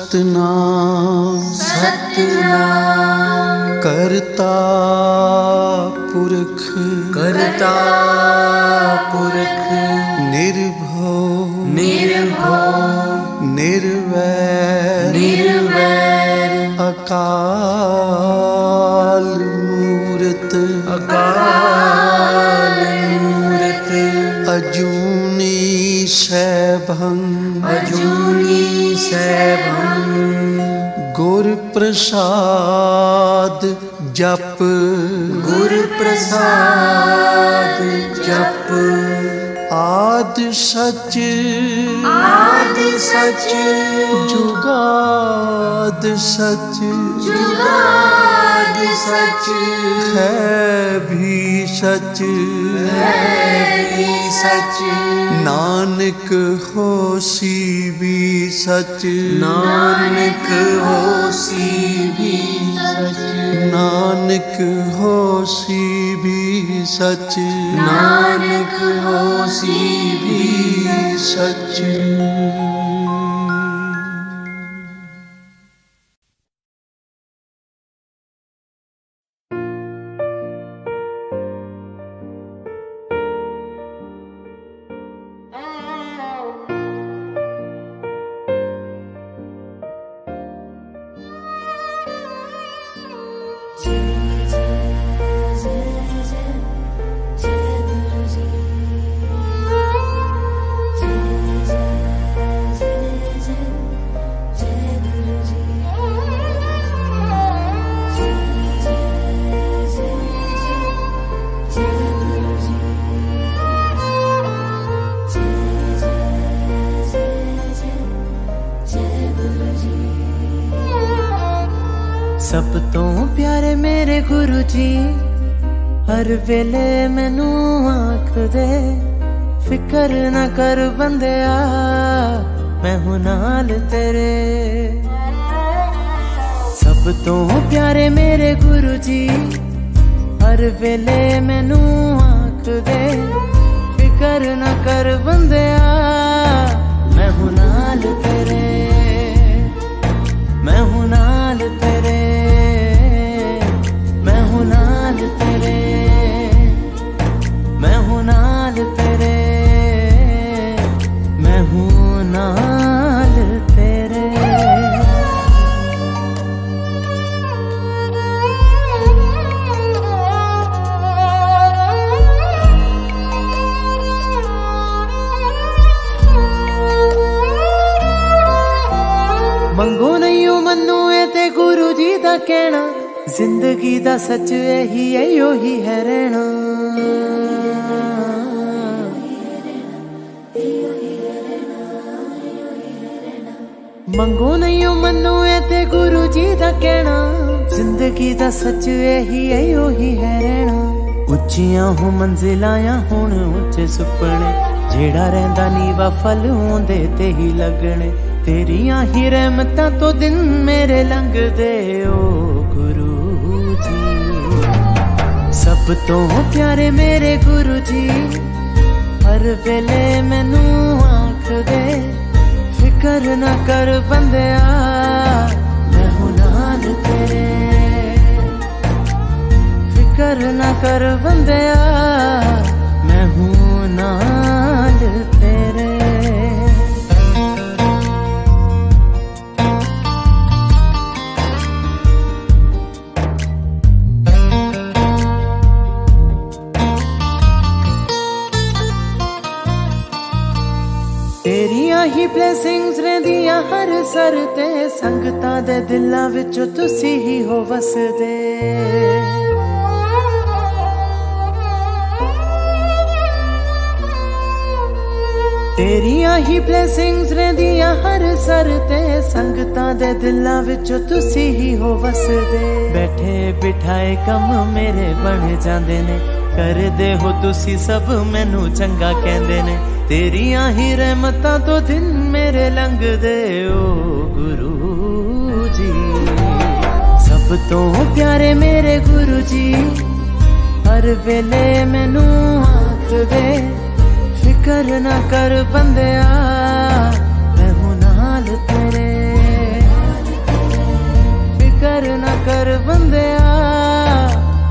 सतनाम सतनाम करता पुरख करता पुरख निर्भव निर्भव निर्वैर निर्वैर अकाल मूरत अकाल मूरत अजूनी सैभं अजूनी सैभं गुर प्रसाद जप गुर प्रसाद जप आद सच जुगाद सच जुगाद सच है भी सच सच नानक होसी भी सच नानक होसी भी सच नानक होसी भी सच नानक होसी भी सच। सब तो प्यारे मेरे गुरु जी हर वेले मैनू आख दे फिकर ना कर बंदिया मैं हूं नाल तेरे। सब तो प्यारे मेरे गुरु जी हर वेले मैनू आख दे फिकर ना कर बंदिया मैं हूं नाल तेरे मैं हूं नाल तेरे मैं हूं नाल तेरे मैं हूं नाल तेरे मैं हूं नाल तेरे। मंगो नहीं मनु ते गुरु जी दा कहना जिंदगी दा सच यही है योही है रहना। मंगो नहीं मनु ते गुरु जी दा कहना जिंदगी दा सच यही है योही है रहना। उच्चियां हो मंजिलां हुण उच्चे सुपने जेड़ा रहिंदा नीवा फल होंदे ते ही लगने तेरियां ही रहमतां तो दिन मेरे लंघ दे ओ गुरु जी। सब तो प्यारे मेरे गुरु जी हर वेले मैनू आख दे फिकर ना कर बंदिया मैं हूं नाल तेरे फिकर ना कर बंदिया मैं हूं नाल तेरे। तेरियां ही ब्लेसिंग्स रहिंदियां हर सर ते संगतां दे दिलां विचों तुसी ही हो वसदे। तेरियां ही ब्लेसिंग्स रहिंदियां हर सर ते संगतां दे दिलां विचों तुसी ही हो वसदे। बैठे बिठाए कम मेरे बन जांदे ने कर दे हो तुसी सब मैनू चंगा कहंदे ने तेरियां ही रहमतां तो दिन मेरे लंघ दे ओ गुरु जी। सब तो प्यारे मेरे गुरु जी हर वेले मैनू आख दे फिकर ना कर बंदिया मैं हूं नाल तेरे कर बंदिया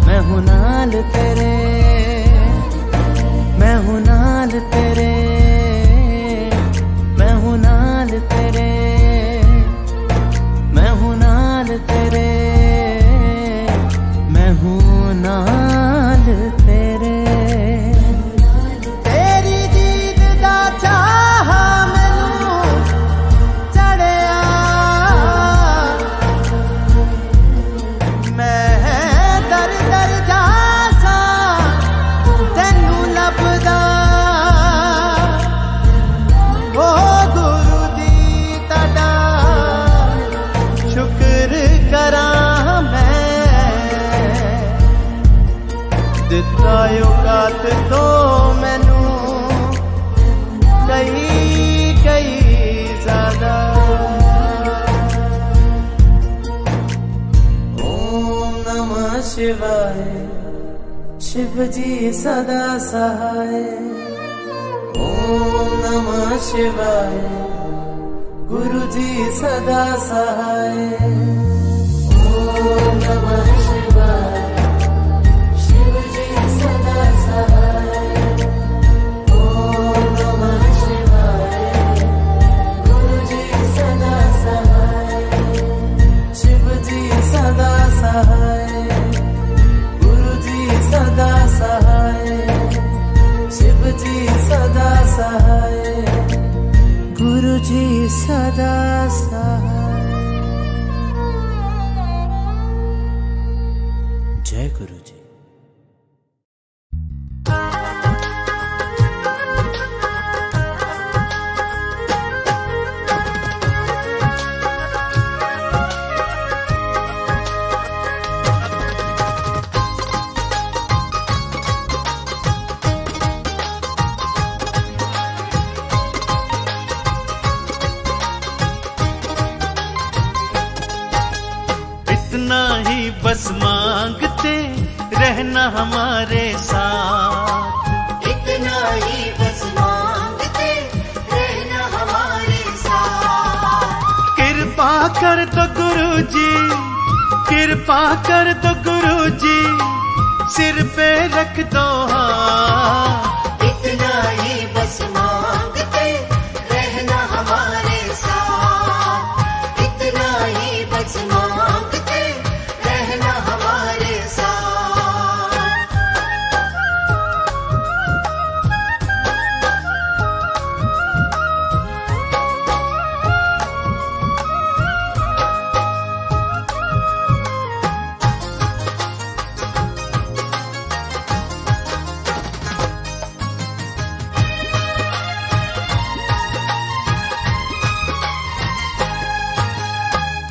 मैं हूं नाल तेरे, मैं हूं नाल तेरे, मैं हूं नाल तेरे, मैं हूं नाल तेरे, मैं हूं नाल तेरे। तेरी जीत दा चाह मैनू चढ़िया, मैं दर दर जासा तेनू लभदा, ओ गुरु दी तड़ा शुक्र करां मैं, दिता औकात तो मैनू कई कई ज्यादा। ओम नमः शिवाय, शिव जी सदा सहाय। ओम नमः शिवाय, गुरु जी सदा सहाय। ओम नमः शिवाय, शिव जी सदा सहाय। ओम नमः शिवाय, गुरु जी सदा सहाय। शिव जी सदा सहाय, गुरु जी सदा सहाय। शिव जी सदा सहाय, गुरु जी सदा सहाय। जय गुरु जी। इतना ही बस मांगते रहना हमारे साथ, इतना ही बस मांगते रहना हमारे साथ। कृपा कर दो गुरु जी, कृपा कर दो गुरु जी, सिर पे रख दो हाथ। इतना ही बस मांगते रहना हमारे साथ, इतना ही बस मांगते रहना हमारे साथ।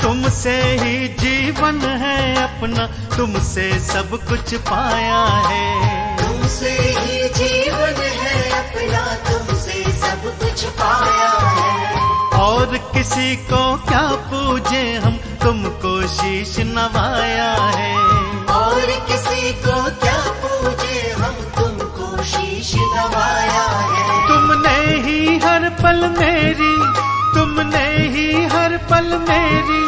तुमसे ही जीवन है अपना, तुमसे सब कुछ पाया है। तुमसे ही जीवन है अपना, तुमसे सब कुछ पाया है। और किसी को क्या पूजे हम, तुमको शीश नवाया है। और किसी को क्या पूजे हम, तुमको शीश नवाया है। तुमने ही हर पल मेरी, तुमने ही हर पल मेरी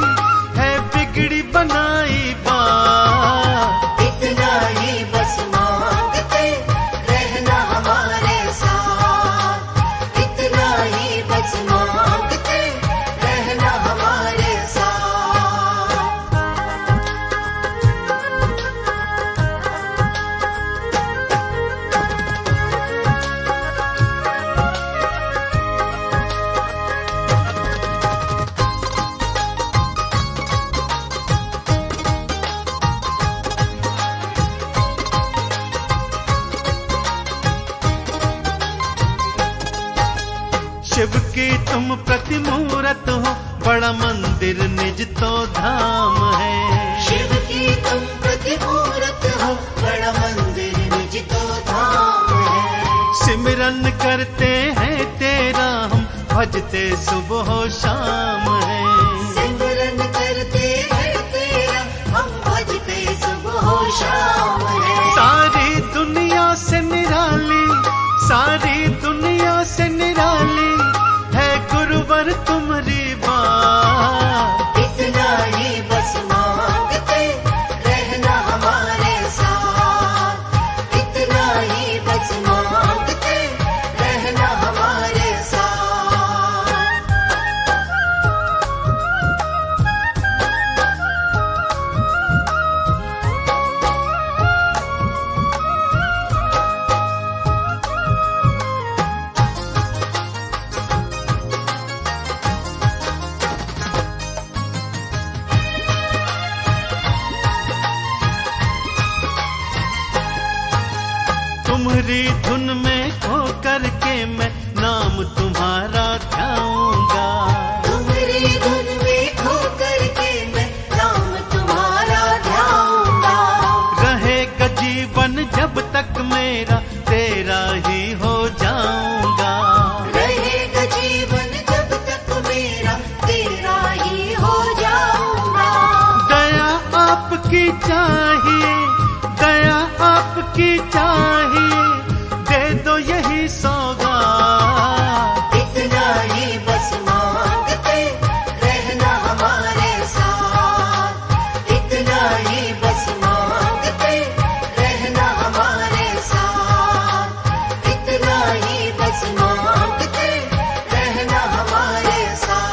है बिगड़ी बनाई बात। इतना ही बस मांगते रहना हमारे साथ, इतना ही बस मांगते रहना हमारे साथ। शिव की तुम प्रतिमूरत हो, बड़ा मंदिर निज तो धाम है। शिव की तुम प्रतिमूरत हो, बड़ा मंदिर निज तो धाम है। सिमरन करते हैं तेरा हम, भजते सुबह शाम है। सिमरन करते हैं तेरा हम, भजते सुबह शाम है। सारी दुनिया से निराली, सारी दुनिया से निराली है गुरुवर तुम्हारी बात। इतना ही बस मांगते तुम्हारी धुन में खो करके मैं नाम तुम्हारा ध्याऊंगा। तुम्हारी धुन में खो करके मैं नाम तुम्हारा ध्याऊंगा। रहेगा जीवन जब तक मेरा तेरा ही हो जाऊंगा। रहेगा जीवन जब तक मेरा तेरा ही हो जाऊंगा। दया आपकी चाहिए, दया आपकी चाहिए, दे दो यही सौगात। इतना ही बस मांगते रहना हमारे साथ। इतना ही बस मांगते रहना हमारे साथ। इतना ही बस मांगते रहना हमारे साथ।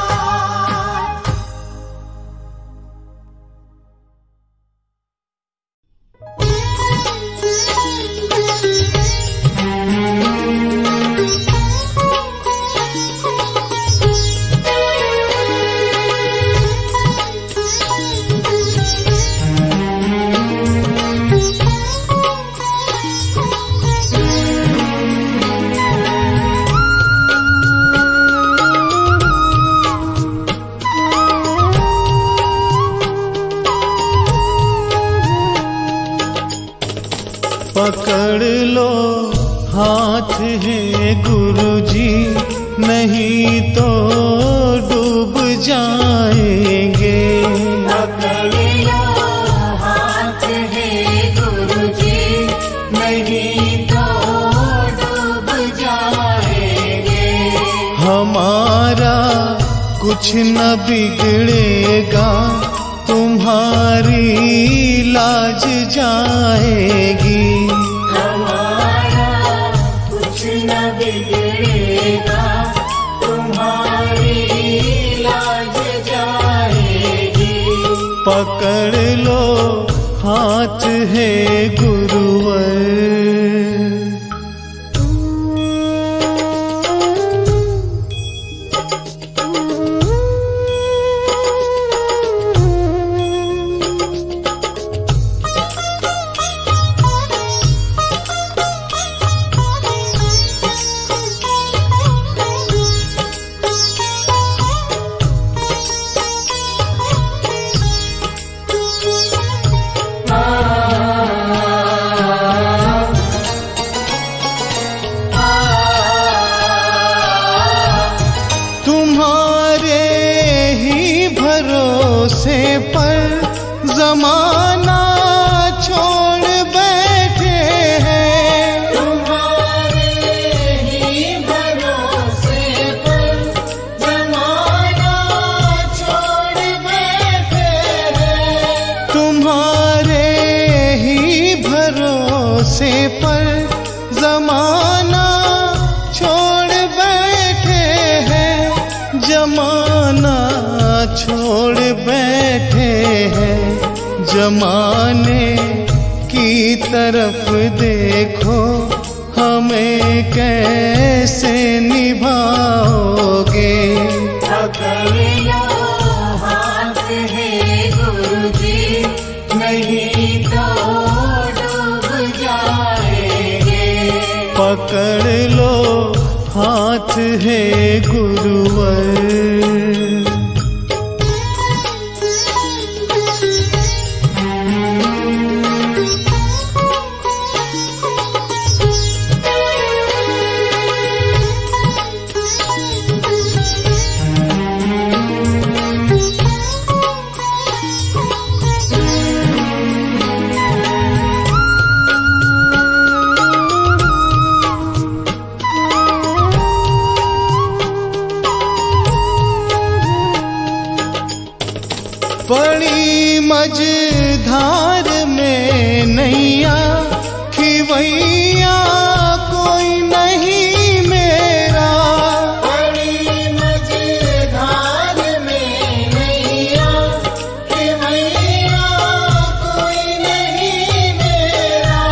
पकड़ लो हाथ है गुरुजी, नहीं तो डूब जाएंगे। पकड़ लो हाथ है गुरुजी, नहीं तो डूब जाएंगे। हमारा कुछ न बिगड़ेगा, तुम्हारी लाज जाएगी। हमारा कुछ न बिगड़ेगा, तुम्हारी लाज जाएगी। पकड़ लो हाथ है गुरुवर। भरोसे पर जमाना छोड़ बैठे हैं। तुम्हारे ही भरोसे पर जमाना छोड़ बैठे हैं। तुम्हारे ही भरोसे पर जमाना छोड़ बैठे हैं। जमाना छोड़ बैठे हैं। जमाने की तरफ देखो, हमें कैसे निभाओगे। पकड़ लो हाथ है गुरुजी, नहीं तो डूब जाएंगे। पकड़ लो हाथ है गुरुवर। बड़ी मझधार में नैया खिवैया कोई नहीं मेरा। बड़ी मझधार में नैया खिवैया कोई नहीं मेरा।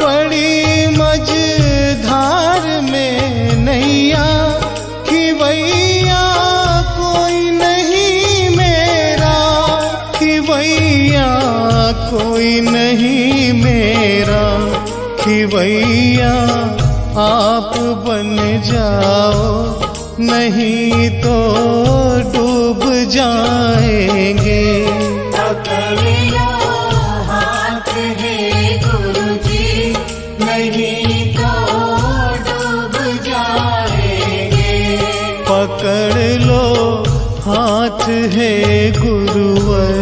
बड़ी मझधार में नैया खिवैया कोई नहीं मेरा। खिवैया कोई नहीं मेरा। खिवैया आप बन जाओ, नहीं तो डूब जाएंगे। पकड़ लो हाथ है गुरुजी, नहीं तो डूब जाएंगे। पकड़ लो हाथ है गुरुवर।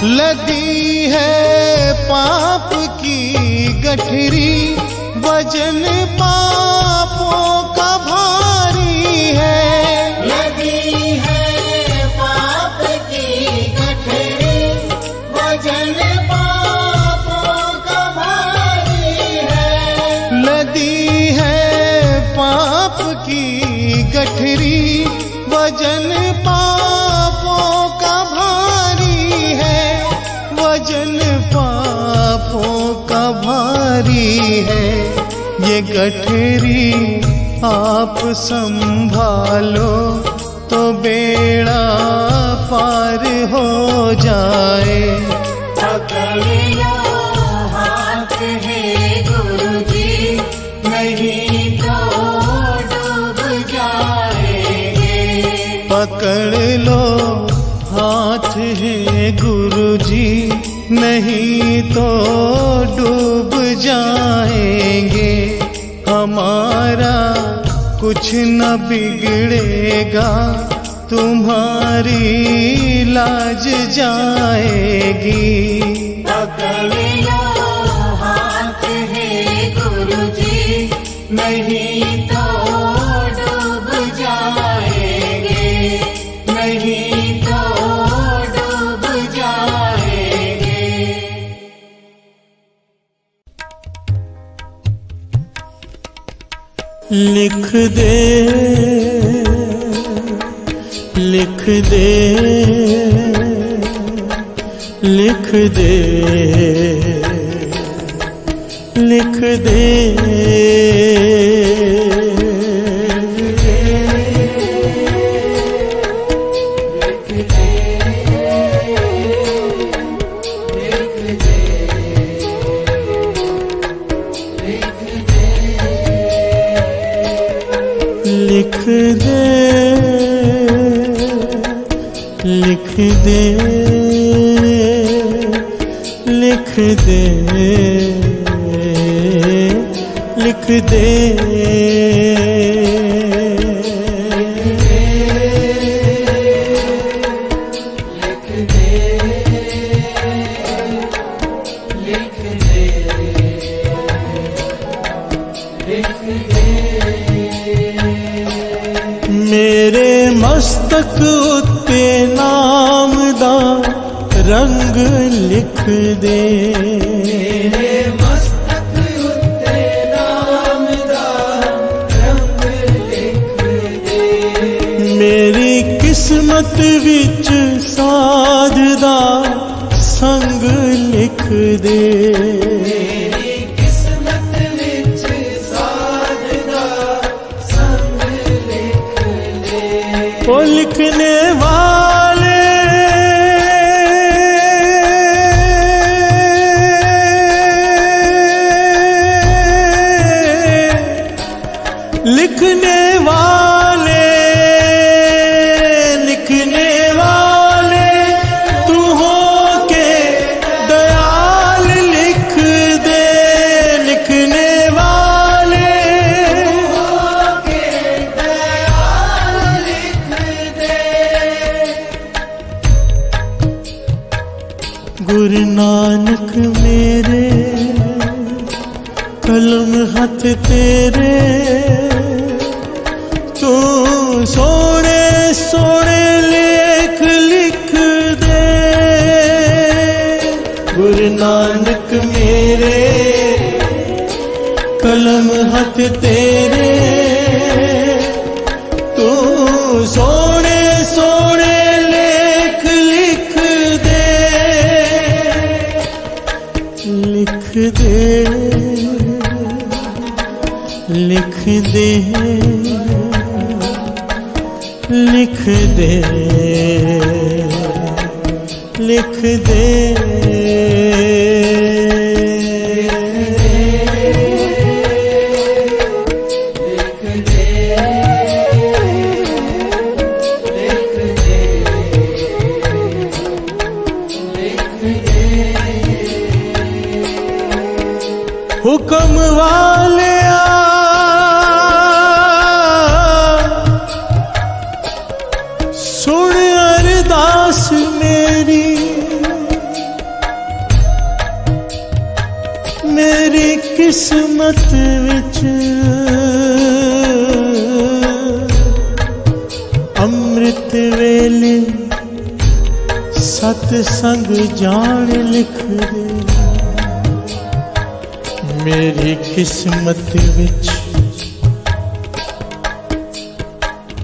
लदी है पाप की गठरी, वजन पापों का भारी है। लदी है पाप की गठरी, वजन पापों का भारी है। लदी है पाप की गठरी, वजन पापों का भारी है। वजन पापों का भारी है। ये गठरी आप संभालो तो बेड़ा पार हो जाए। पकड़ लो हाथ है गुरुजी, नहीं तो डूब जाएंगे। पकड़ लो हाथ है गुरुजी, नहीं तो डूब जाएंगे। हमारा कुछ न बिगड़ेगा, तुम्हारी लाज जाएगी। पकड़ लो हाथ है गुरुजी, नहीं तो डूब जाएंगे। नहीं तो डूब जाएंगे। लिख दे, लिख दे, लिख दे, लिख दे। लिख दे, लिख दे, लिख दे, लिख दे। मेरे मस्तक उत्ते नाम दा रंग लिख दे। मेरे मस्तक उत्ते नाम दा रंग लिख दे। मेरी किस्मत विच साध दा संग लिख दे। ओ लिखने वाले, लिखने वाले, लिखने वाले तू हो के दयाल लिख दे। लिखने वाले गुरु नानक मेरे कलम हाथ तेरे, तू सोने सोने लेख लिख दे। गुरु नानक मेरे कलम हाथ तेरे, तू सोने सोने लेख लिख दे, लिख दे, लिख दे, लिख दे, लिख दे। हुक्म वाले सुन अरदास मेरी, मेरी किस्मत विच अमृत वेले सतसंग जान लिख दे, मेरी किस्मत विच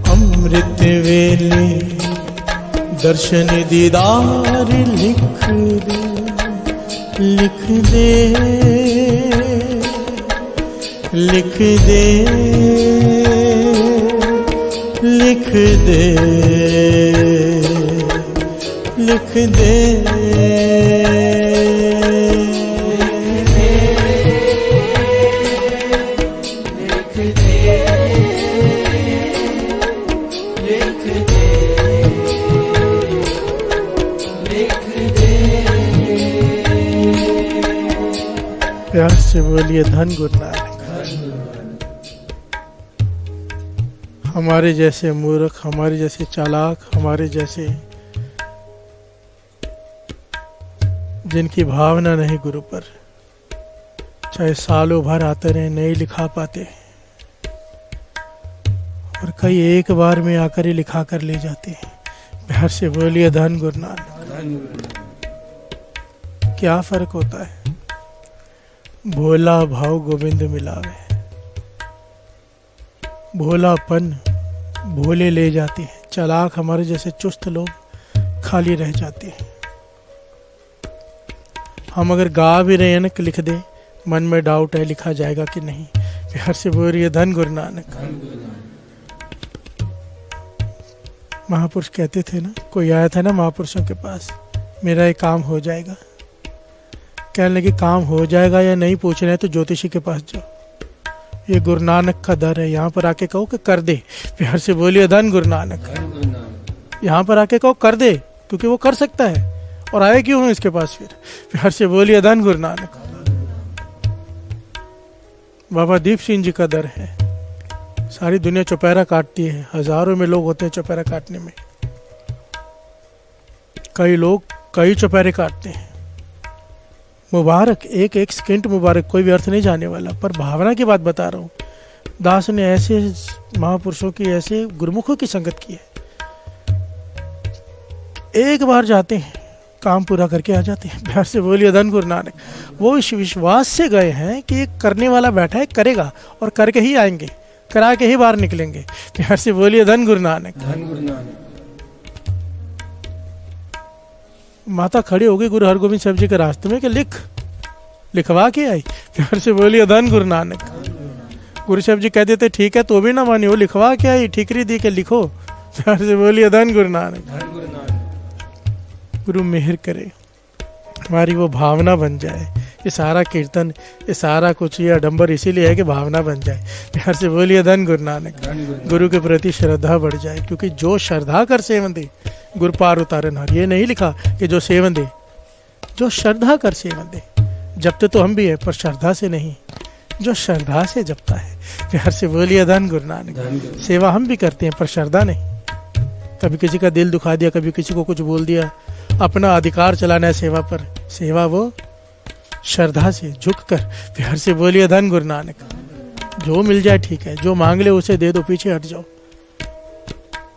अमृत वेले दर्शन दीदार लिख दे, लिख दे, लिख दे, लिख दे, लिख दे। प्यार से बोलिए धन गुरु नानक। हमारे जैसे मूर्ख, हमारे जैसे चालाक, हमारे जैसे जिनकी भावना नहीं गुरु पर, चाहे सालों भर आते रहे नहीं लिखा पाते, और कई एक बार में आकर ही लिखा कर ले जाते हैं। प्यार से बोलिए धन गुरु नानक। क्या फर्क होता है? भोला भाव गोविंद मिलावे, भोलापन भोले ले जाते हैं, चालाक हमारे जैसे चुस्त लोग खाली रह जाते हैं। हम अगर गा भी रहे हैं ना, लिख दे, मन में डाउट है लिखा जाएगा कि नहीं। प्यार से बोल रही है धन गुरु नानक। महापुरुष कहते थे ना, कोई आया था ना महापुरुषों के पास, मेरा ये काम हो जाएगा। कहने लगे काम हो जाएगा या नहीं पूछना है तो ज्योतिषी के पास जाओ, ये गुरु नानक का दर है। यहाँ पर आके कहो कि कर दे। प्यार से बोलिए धन गुरु नानक। यहाँ पर आके कहो कर दे, क्योंकि वो कर सकता है, और आए क्यों हो इसके पास फिर। प्यार से बोलिए धन गुरु नानक। बाबा दीप सिंह जी का दर है। सारी दुनिया चौपहरा काटती है, हजारों में लोग होते हैं चौपहरा काटने में। कई लोग कई चौपहरे काटते हैं। मुबारक, एक एक सेकंड मुबारक, कोई भी अर्थ नहीं जाने वाला, पर भावना की बात बता रहा हूँ। दास ने ऐसे महापुरुषों की, ऐसे गुरुमुखों की संगत की है, एक बार जाते हैं काम पूरा करके आ जाते हैं। प्यार से बोलिए धन गुरु नानक। वो इस विश्वास से गए हैं कि एक करने वाला बैठा है, करेगा और करके ही आएंगे, करा के ही बाहर निकलेंगे। प्यार से बोलिए धन गुरु नानक। धन गुरु नानक। माता खड़ी हो गई गुरु हरगोविंद साहब जी के रास्ते में कि लिखवा के आई। प्यार से बोलिए धन गुरु नानक। गुरु साहब जी कहते थे ठीक है तो भी ना मानी, वो लिखवा के आई, ठीकरी दी के लिखो। प्यार से बोलिए धन गुरु नानक। गुरु मेहर करे हमारी वो भावना बन जाए। ये सारा कीर्तन, ये सारा कुछ, ये आडंबर इसीलिए है कि भावना बन जाए। प्यार से बोलिए धन गुरु नानक। गुरु के प्रति श्रद्धा बढ़ जाए, क्योंकि जो श्रद्धा कर सेवन दे गुरु पार उतारन हार। ये नहीं लिखा कि जो सेवन दे, जो श्रद्धा कर सेवन दे। जपते तो हम भी है, पर श्रद्धा से नहीं, जो श्रद्धा से जपता है। प्यार से बोलिए धन गुरु नानक। सेवा हम भी करते हैं पर श्रद्धा नहीं। कभी किसी का दिल दुखा दिया, कभी किसी को कुछ बोल दिया, अपना अधिकार चलाना है सेवा पर। सेवा वो श्रद्धा से झुक कर। प्यार से बोलिए धन गुरु नानक। जो मिल जाए ठीक है, जो मांग ले उसे दे दो, पीछे हट जाओ।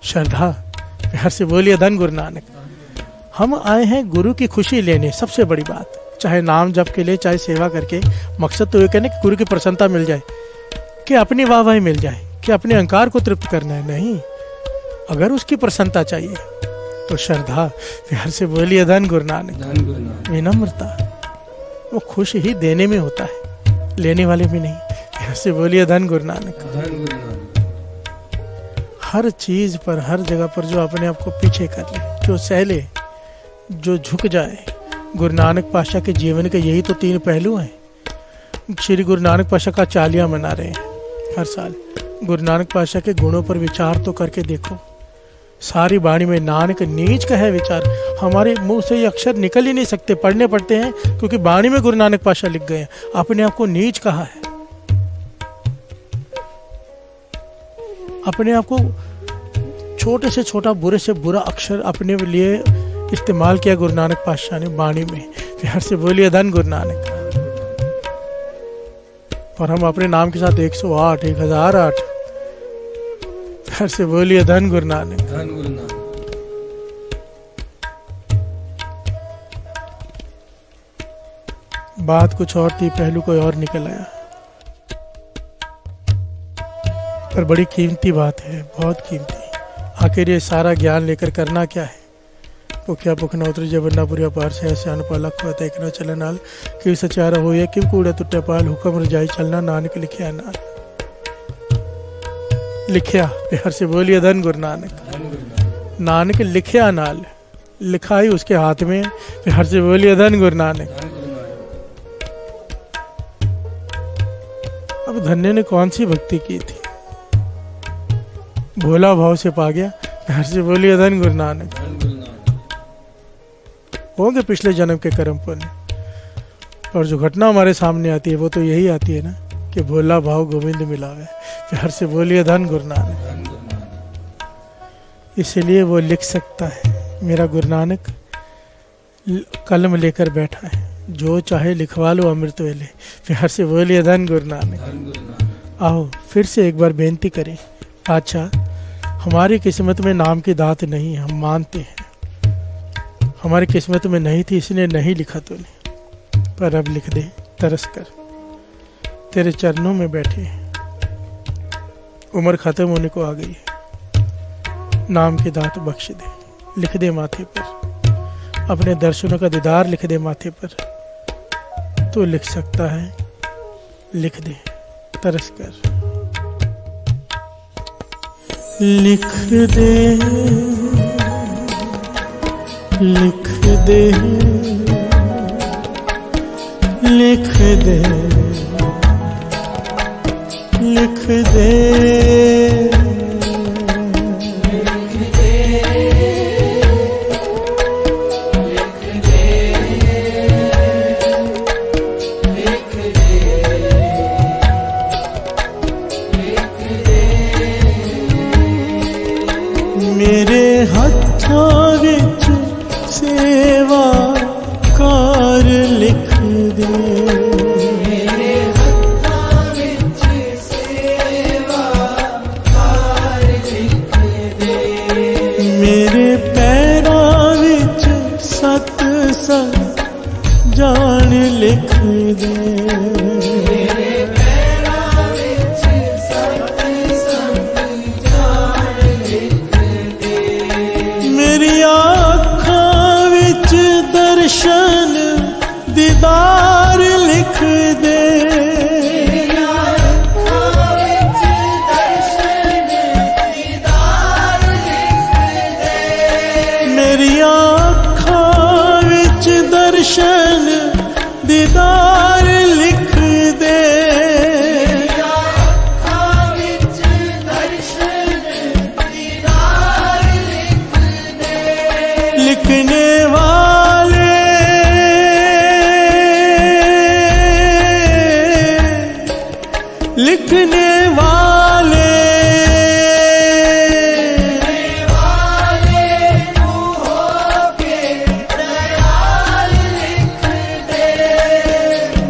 श्रद्धा। प्यार से बोलिए धन गुरु नानक। हम आए हैं गुरु की खुशी लेने, सबसे बड़ी बात। चाहे नाम जप के लिए, चाहे सेवा करके। मकसद तो ये कहने कि गुरु की प्रसन्नता मिल जाए, कि अपनी वाहवाही मिल जाए, कि अपने अहंकार को तृप्त करना है। नहीं, अगर उसकी प्रसन्नता चाहिए तो श्रद्धा, प्यार से बोलिए धन गुरु नानक। विनम्रता, वो खुश ही देने में होता है, लेने वाले में नहीं। प्यार से बोलिए धन गुरु नानक। हर चीज पर, हर जगह पर जो अपने आप को पीछे कर ले, जो सह ले, जो झुक जाए। गुरु नानक पातशाह के जीवन के यही तो 3 पहलू हैं। श्री गुरु नानक पातशाह का चालिया मना रहे हैं हर साल। गुरु नानक पातशाह के गुणों पर विचार तो करके देखो। सारी वाणी में नानक नीच का है विचार। हमारे मुंह से ये अक्षर निकल ही नहीं सकते, पढ़ने पड़ते हैं, क्योंकि वाणी में गुरु नानक पातशाह लिख गए हैं। अपने आप को नीच कहा है, अपने आप को छोटे से छोटा, बुरे से बुरा अक्षर अपने लिए इस्तेमाल किया गुरु नानक पातशाह ने वाणी में। प्यार से बोलिए धन गुरु नानक। और हम अपने नाम के साथ 108, 1008। प्यार से बोलिए धन गुरु नानक। धन गुरु नानक। बात कुछ और थी, पहलू कोई और निकल आया, पर बड़ी कीमती बात है, बहुत कीमती। आखिर ये सारा ज्ञान लेकर करना क्या है? भुख्या भुख न उतरी जबरना बुरिया पार से ऐसे अनुपाला खोता एक न चले नाल कि सचारा हो ये किम कूड़ा टुट्टे पाल हुक्म रजाई चलना नानक लिखिया नाल। लिखिया, प्यार से बोलिए धन गुरु नानक। नानक लिखिया नाल, लिखाई उसके हाथ में। प्यार से बोलिए धन गुरु नानक। अब धन्य ने कौन सी भक्ति की थी, भोला भाव से पा गया। प्यार से बोलिए धन गुरु नानक। होंगे पिछले जन्म के कर्म पुण्य, और जो घटना हमारे सामने आती है वो तो यही आती है ना, कि भोला भाव गोविंद मिलावे। प्यार से बोलिए धन गुरु नानक। इसलिए वो लिख सकता है, मेरा गुरु नानक कलम लेकर बैठा है, जो चाहे लिखवा लो अमृत वेले। प्यार से बोलिए धन गुरु नानक। आओ फिर से एक बार बेनती करें, अच्छा हमारी किस्मत में नाम की दात नहीं है, हम मानते हैं हमारी किस्मत में नहीं थी, इसने नहीं लिखा तूने, पर अब लिख दे तरस कर। तेरे चरणों में बैठे हैं, उम्र खत्म होने को आ गई है, नाम की दात बख्श दे। लिख दे माथे पर, अपने दर्शनों का दीदार लिख दे माथे पर। तो लिख सकता है, लिख दे तरस कर। लिख दे, लिख दे, लिख दे, लिख दे, मेरे हत्थों विच सेवा कार लिख दे, मेरे हत्थों विच सेवा कार लिख दे, मेरे पैरों विच सत्संग जान लिख दे, दर्शन दीदार लिख दे, मेरी आँखों विच दर्शन दीदार लिख दे, लिखने लिखने वाले तू होके दयाल लिख दे,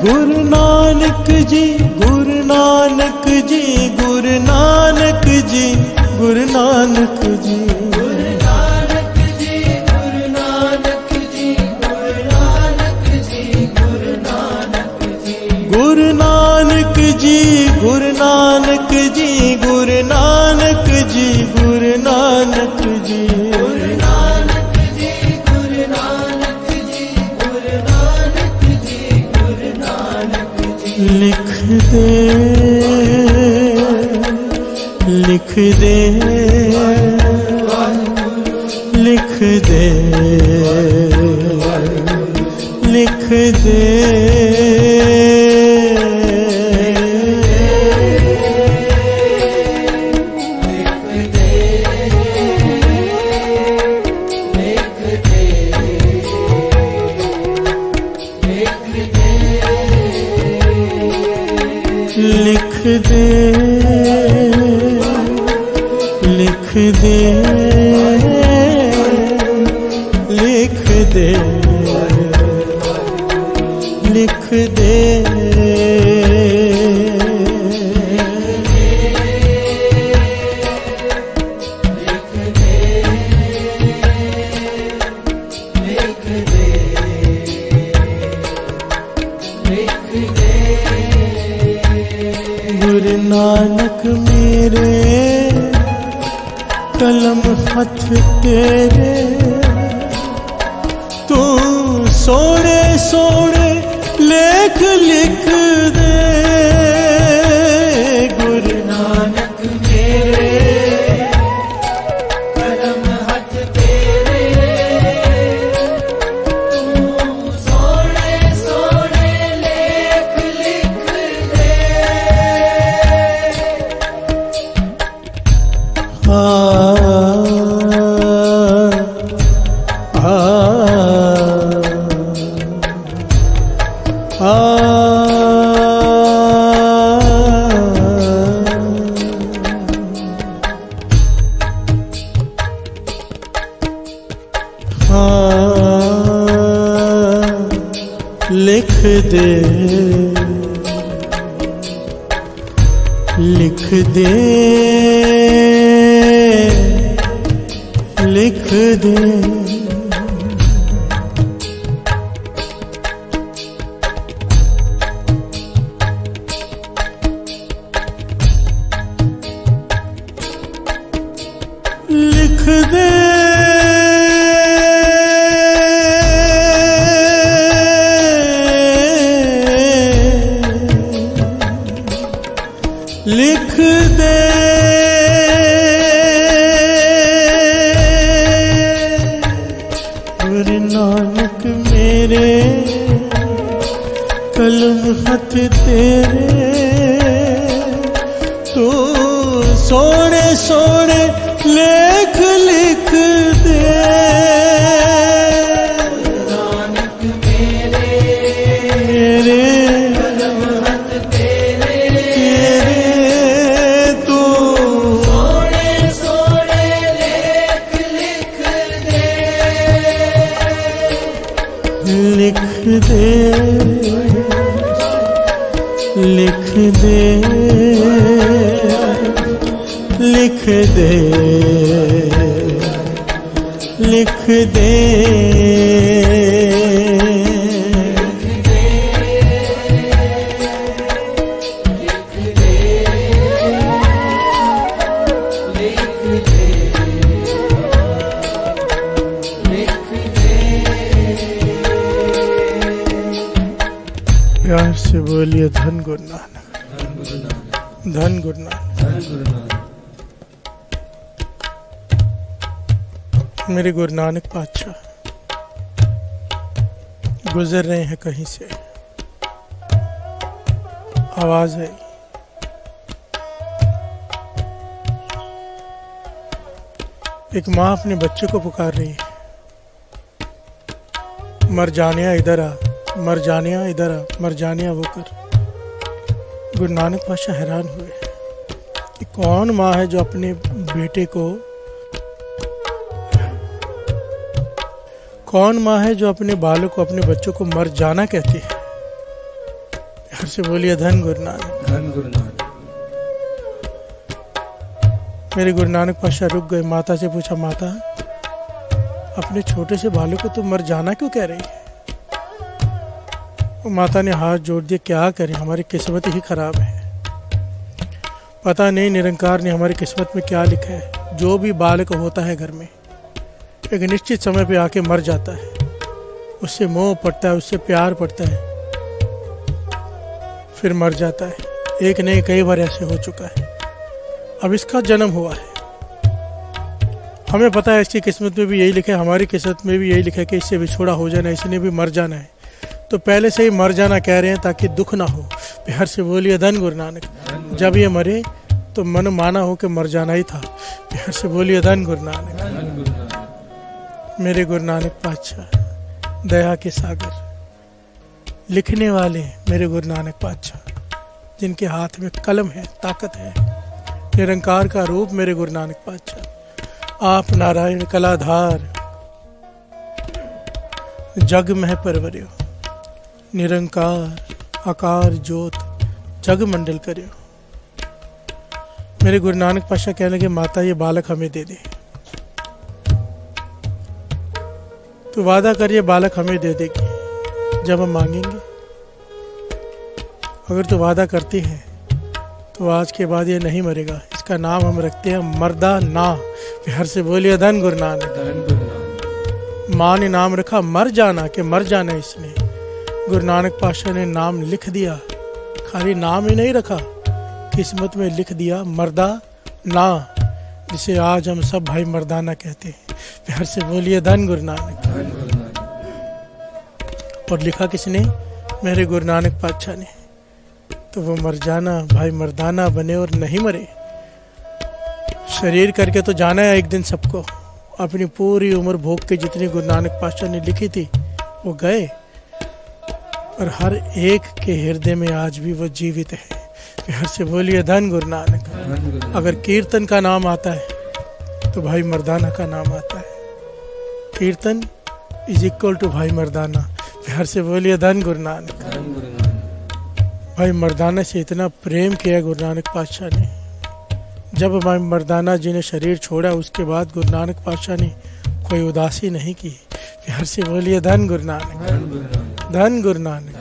गुरु नानक जी, गुरु नानक जी, गुरु नानक जी, गुरु नानक जी, गुरु नानक जी, गुरु नानक जी, गुरु नानक जी, गुरु गुरु नानक जी, गुरु नानक जी, गुरु नानक जी, गुरु नानक जी, गुरु नानक जी, गुरु नानक जी, गुरु नानक जी, गुरु नानक जी। लिख दे, लिख दे, लिख दे, लिख दे, लिख दे, लिख दे, लिख दे, लिख दे, गुरु नानक मेरे कलम हाथ तेरे, तू सोने सोने लेख लिख दे। गुरु नानक मेरे कलम हाथ तेरे, तू सोने सोने लेख लिख दे। लिख दे, लिख दे, लिख दे, लिख दे, लिख दे, गुरु नानक मेरे कलम हाथ तेरे, तू सोने सोने लेख लिख दे। नानक मेरे कलम हाथ तेरे, तू सोने सोने लेख लिख दे। लिख दे, लिख दे, लिख दे, लिख दे, प्यार से बोलिए धन गुरु नानक, धन गुरु नानक। मेरे गुरु नानक पातशाह गुजर रहे हैं कहीं से, आवाज है, एक माँ अपने बच्चे को पुकार रही है, मर जानिया इधर आ, मर जानिया इधर आ, मर जानिया वो कर। गुरु नानक पातशाह हैरान हुए कि कौन माँ है जो अपने बेटे को, कौन माँ है जो अपने बालक को, अपने बच्चों को मर जाना कहती है। प्यार से बोलिए धन गुरु नानक, धन गुरु नानक। मेरे गुरु नानक पातशाह रुक गए, माता से पूछा, माता अपने छोटे से बालक को तो मर जाना क्यों कह रही है? माता ने हाथ जोड़ दिए, क्या करें, हमारी किस्मत ही खराब है। पता नहीं निरंकार ने हमारी किस्मत में क्या लिखा है। जो भी बालक होता है घर में एक निश्चित समय पे आके मर जाता है, उससे मोह पड़ता है, उससे प्यार पड़ता है, फिर मर जाता है। एक नहीं कई बार ऐसे हो चुका है। अब इसका जन्म हुआ है, हमें पता है इसकी किस्मत में भी यही लिखा है, हमारी किस्मत में भी यही लिखा है कि इससे विछोड़ा हो जाना, इसने भी मर जाना है। तो पहले से ही मर जाना कह रहे हैं ताकि दुख ना हो। प्यार से बोलिए धन गुरु नानक। जब ये मरे तो मन माना हो कि मर जाना ही था। प्यार से बोलिए धन गुरु नानक। मेरे गुरु नानक पातशाह दया के सागर, लिखने वाले मेरे गुरु नानक पातशाह, जिनके हाथ में कलम है, ताकत है, निरंकार का रूप मेरे गुरु नानक पातशाह। आप नारायण कलाधार, जग में परवरियो, निरंकार आकार ज्योत, जग मंडल करियो। मेरे गुरु नानक पातशाह कहने लगे, माता ये बालक हमें दे दे। तो वादा करिए बालक हमें दे देगी जब हम मांगेंगे। अगर तो वादा करती है तो आज के बाद ये नहीं मरेगा। इसका नाम हम रखते हैं मर्दा ना। प्यार से बोलिए धन गुरु नानक। माँ ने नाम रखा मर जाना, कि मर जाना इसने। गुरु नानक पातशाह ने नाम लिख दिया, खाली नाम ही नहीं रखा, किस्मत में लिख दिया मर्दा ना, जिसे आज हम सब भाई मर्दाना कहते हैं। प्यार से बोलिए धन गुरु नानक। और लिखा किसने? मेरे गुरु नानक पातशाह ने। तो वो मर जाना भाई मर्दाना बने और नहीं मरे। शरीर करके तो जाना है एक दिन सबको। अपनी पूरी उम्र भोग के जितनी गुरु नानक पातशाह ने लिखी थी वो गए, और हर एक के हृदय में आज भी वो जीवित है। प्यार से बोलिए धन गुरु नानक। अगर कीर्तन का नाम आता है तो भाई मर्दाना का नाम आता है। कीर्तन इज इक्वल टू भाई मर्दाना। प्यार से बोलिए धन गुरु नानक। भाई मर्दाना से इतना प्रेम किया गुरु नानक पातशाह ने। जब भाई मर्दाना जी ने शरीर छोड़ा उसके बाद गुरु नानक पातशाह ने कोई उदासी नहीं की। प्यार से बोलिए धन गुरु नानक। धन गुरु नानक।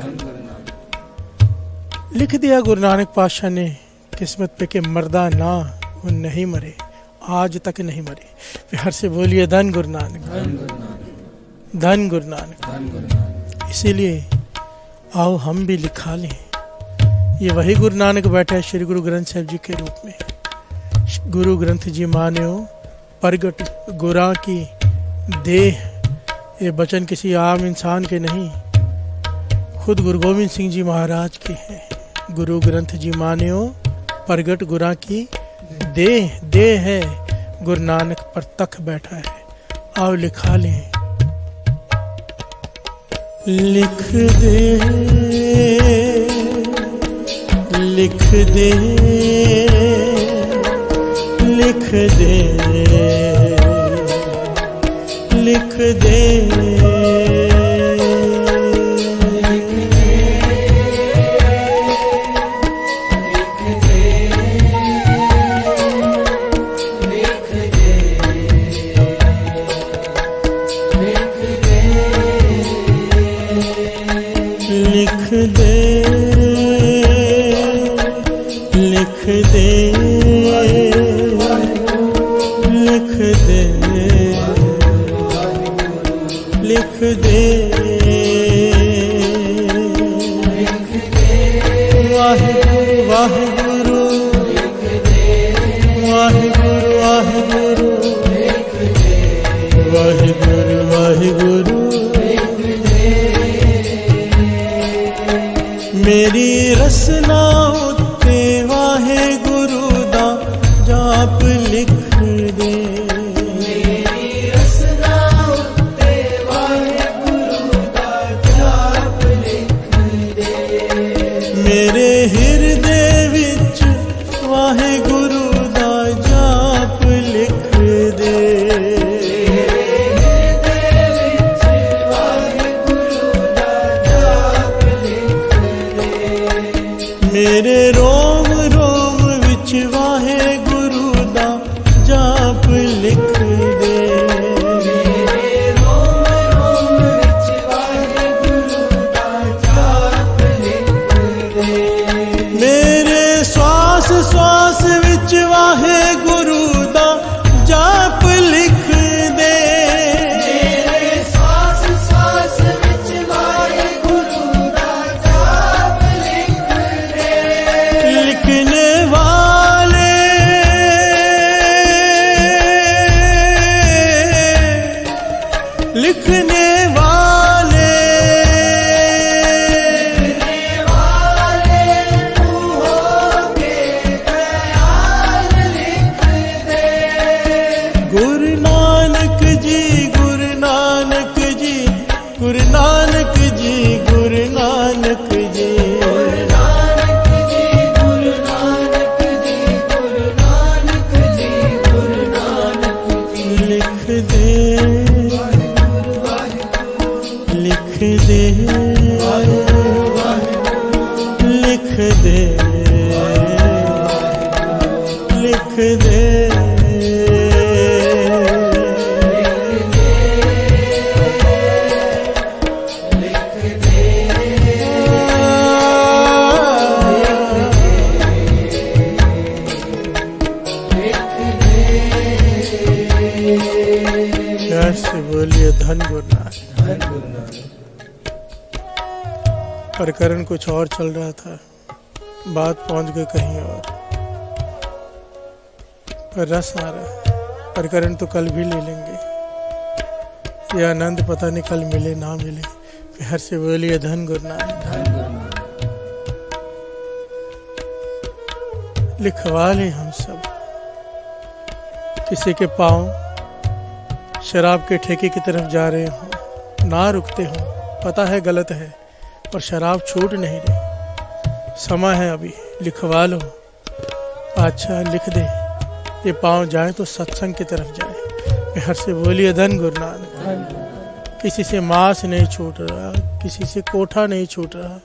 लिख दिया गुरु नानक पातशाह ने किस्मत पे कि मर्दा ना, वो नहीं मरे, आज तक नहीं मरे। प्यार से बोलिए धन गुरु नानक। धन गुरु नानक। इसीलिए आओ हम भी लिखा लें। ये वही गुरु नानक बैठा है श्री गुरु ग्रंथ साहिब जी के रूप में। गुरु ग्रंथ जी मान्यो प्रगट गुरा की देह। ये वचन किसी आम इंसान के नहीं, खुद गुरु गोविंद सिंह जी महाराज के हैं। गुरु ग्रंथ जी मान्यो प्रगट गुरा की देह। देह है गुरु नानक पर तक बैठा है। आओ लिखा लें। लिख दे, लिख दे, लिख दे, लिख दे, मेरी रसना उत्ते वाहे गुरु दा जाप लिख दे। मेरी रसना उत्ते वाहे गुरु दा जाप लिख दे। मेरे हृदय विच वाहे गुरु दा जाप लिख दे। मेरे रोम रोम विच वाहे गुरु दा जाप लिख दे। मेरे रोम रोम विच वाहे गुरु दा जाप प्रकरण कुछ और चल रहा था, बात पहुंच गई कहीं और, पर रस आ रहा है। प्रकरण तो कल भी ले लेंगे, ये आनंद पता नहीं कल मिले ना मिले। हर से बोलिए धन गुरु नानक। लिखवा ले हम सब, किसी के पांव शराब के ठेके की तरफ जा रहे हो, ना रुकते हो, पता है गलत है, पर शराब छूट नहीं रही। समय है अभी, लिखवा लो। अच्छा लिख दे, ये पांव जाए तो सत्संग की तरफ जाए। हर से बोलिए धन गुरु नानक। किसी से मांस नहीं छूट रहा, किसी से कोठा नहीं छूट रहा।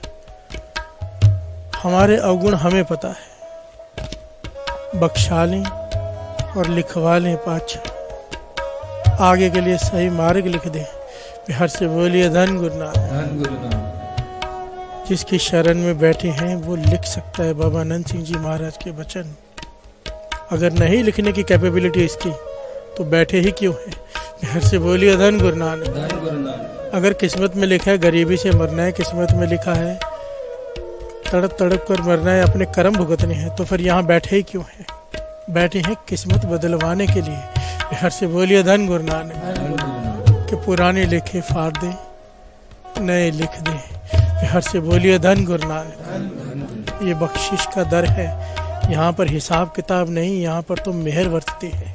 हमारे अवगुण हमें पता है, बख्शा लें और लिखवा लें पाछा। आगे के लिए सही मार्ग लिख दें। हर से बोलिए धन गुरु नानक। जिसकी शरण में बैठे हैं वो लिख सकता है बाबा आनंद सिंह जी महाराज के वचन। अगर नहीं लिखने की कैपेबिलिटी इसकी तो बैठे ही क्यों है। हर से बोलिए धन गुरु नानक। अगर किस्मत में लिखा है गरीबी से मरना है, किस्मत में लिखा है तड़प तड़प कर मरना है, अपने कर्म भुगतने हैं, तो फिर यहाँ बैठे ही क्यों हैं। बैठे हैं किस्मत बदलवाने के लिए। हर से बोलिए धन गुरु नानक। कि पुराने लिखे फाड़ दे, नए लिख दे। हर से बोलिए धन गुरु नानक। ये बख्शिश का दर है, यहाँ पर हिसाब किताब नहीं, यहाँ पर तो मेहर बरतती है।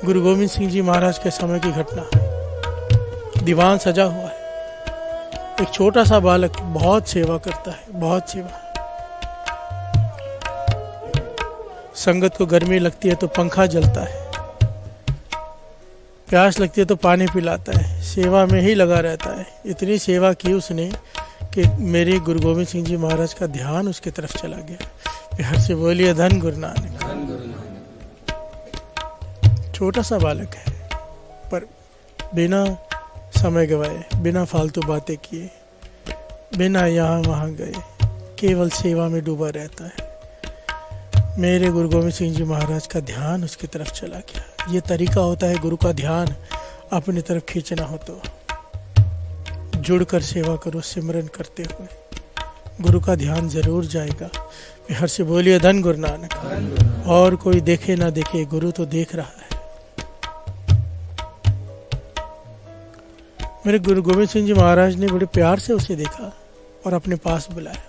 गुरु गोविंद सिंह जी महाराज के समय की घटना, दीवान सजा हुआ है, एक छोटा सा बालक बहुत सेवा करता है, बहुत सेवा। संगत को गर्मी लगती है तो पंखा जलता है, प्यास लगती है तो पानी पिलाता है, सेवा में ही लगा रहता है। इतनी सेवा की उसने कि मेरे गुरु गोविंद सिंह जी महाराज का ध्यान उसकी तरफ चला गया। हर से बोलिए धन गुरु नानक। छोटा सा बालक है, पर बिना समय गवाए, बिना फालतू बातें किए, बिना यहाँ वहाँ गए, केवल सेवा में डूबा रहता है। मेरे गुरु गोविंद सिंह जी महाराज का ध्यान उसकी तरफ चला गया। ये तरीका होता है गुरु का ध्यान अपनी तरफ खींचना हो तो। जुड़कर सेवा करो सिमरन करते हुए, गुरु का ध्यान जरूर जाएगा। हर से बोलिए धन गुरु नानक। और कोई देखे ना देखे, गुरु तो देख रहा है। मेरे गुरु गोविंद सिंह जी महाराज ने बड़े प्यार से उसे देखा और अपने पास बुलाया।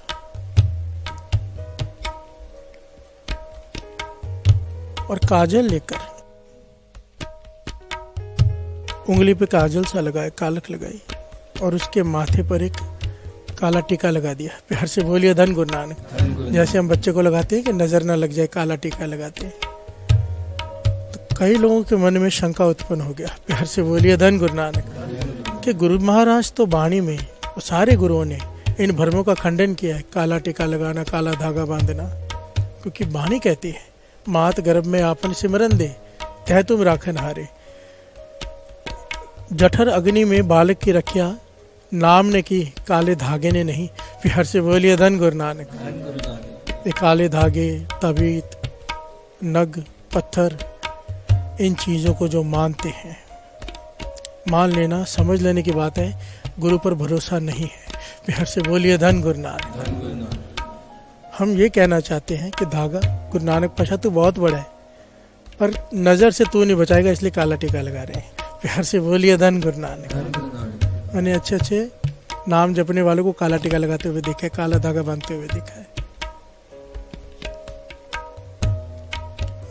और काजल लेकर उंगली पे काजल सा लगाया, कालक लगाई और उसके माथे पर एक काला टीका लगा दिया। प्यार से बोलिए धन गुरु नानक। जैसे हम बच्चे को लगाते हैं कि नजर ना लग जाए, काला टीका लगाते हैं। तो कई लोगों के मन में शंका उत्पन्न हो गया। प्यार से बोलिए धन गुरु नानक। कि गुरु महाराज तो वाणी में, सारे गुरुओं ने इन भ्रमों का खंडन किया है, काला टीका लगाना, काला धागा बांधना। क्योंकि वाणी कहती है मात गर्भ में आपन सिमरन दे, तह तुम राखन हारे। जठर अग्नि में बालक की रक्षा नाम ने की, काले धागे ने नहीं। फिर से बोलिए धन गुरु नानक। ये काले धागे, तबीत, नग, पत्थर, इन चीजों को जो मानते हैं, मान लेना, समझ लेने की बात है, गुरु पर भरोसा नहीं है। फिर से बोलिए धन गुरु नानक। हम ये कहना चाहते हैं कि धागा गुरु नानक पाशा तू बहुत बड़ा है, पर नजर से तू नहीं बचाएगा, इसलिए काला टीका लगा रहे हैं। प्यार से बोलिए धन गुरु नानक। मैंने अच्छे अच्छे नाम जपने वालों को काला टीका लगाते हुए देखा है, काला धागा बांधते हुए देखा है।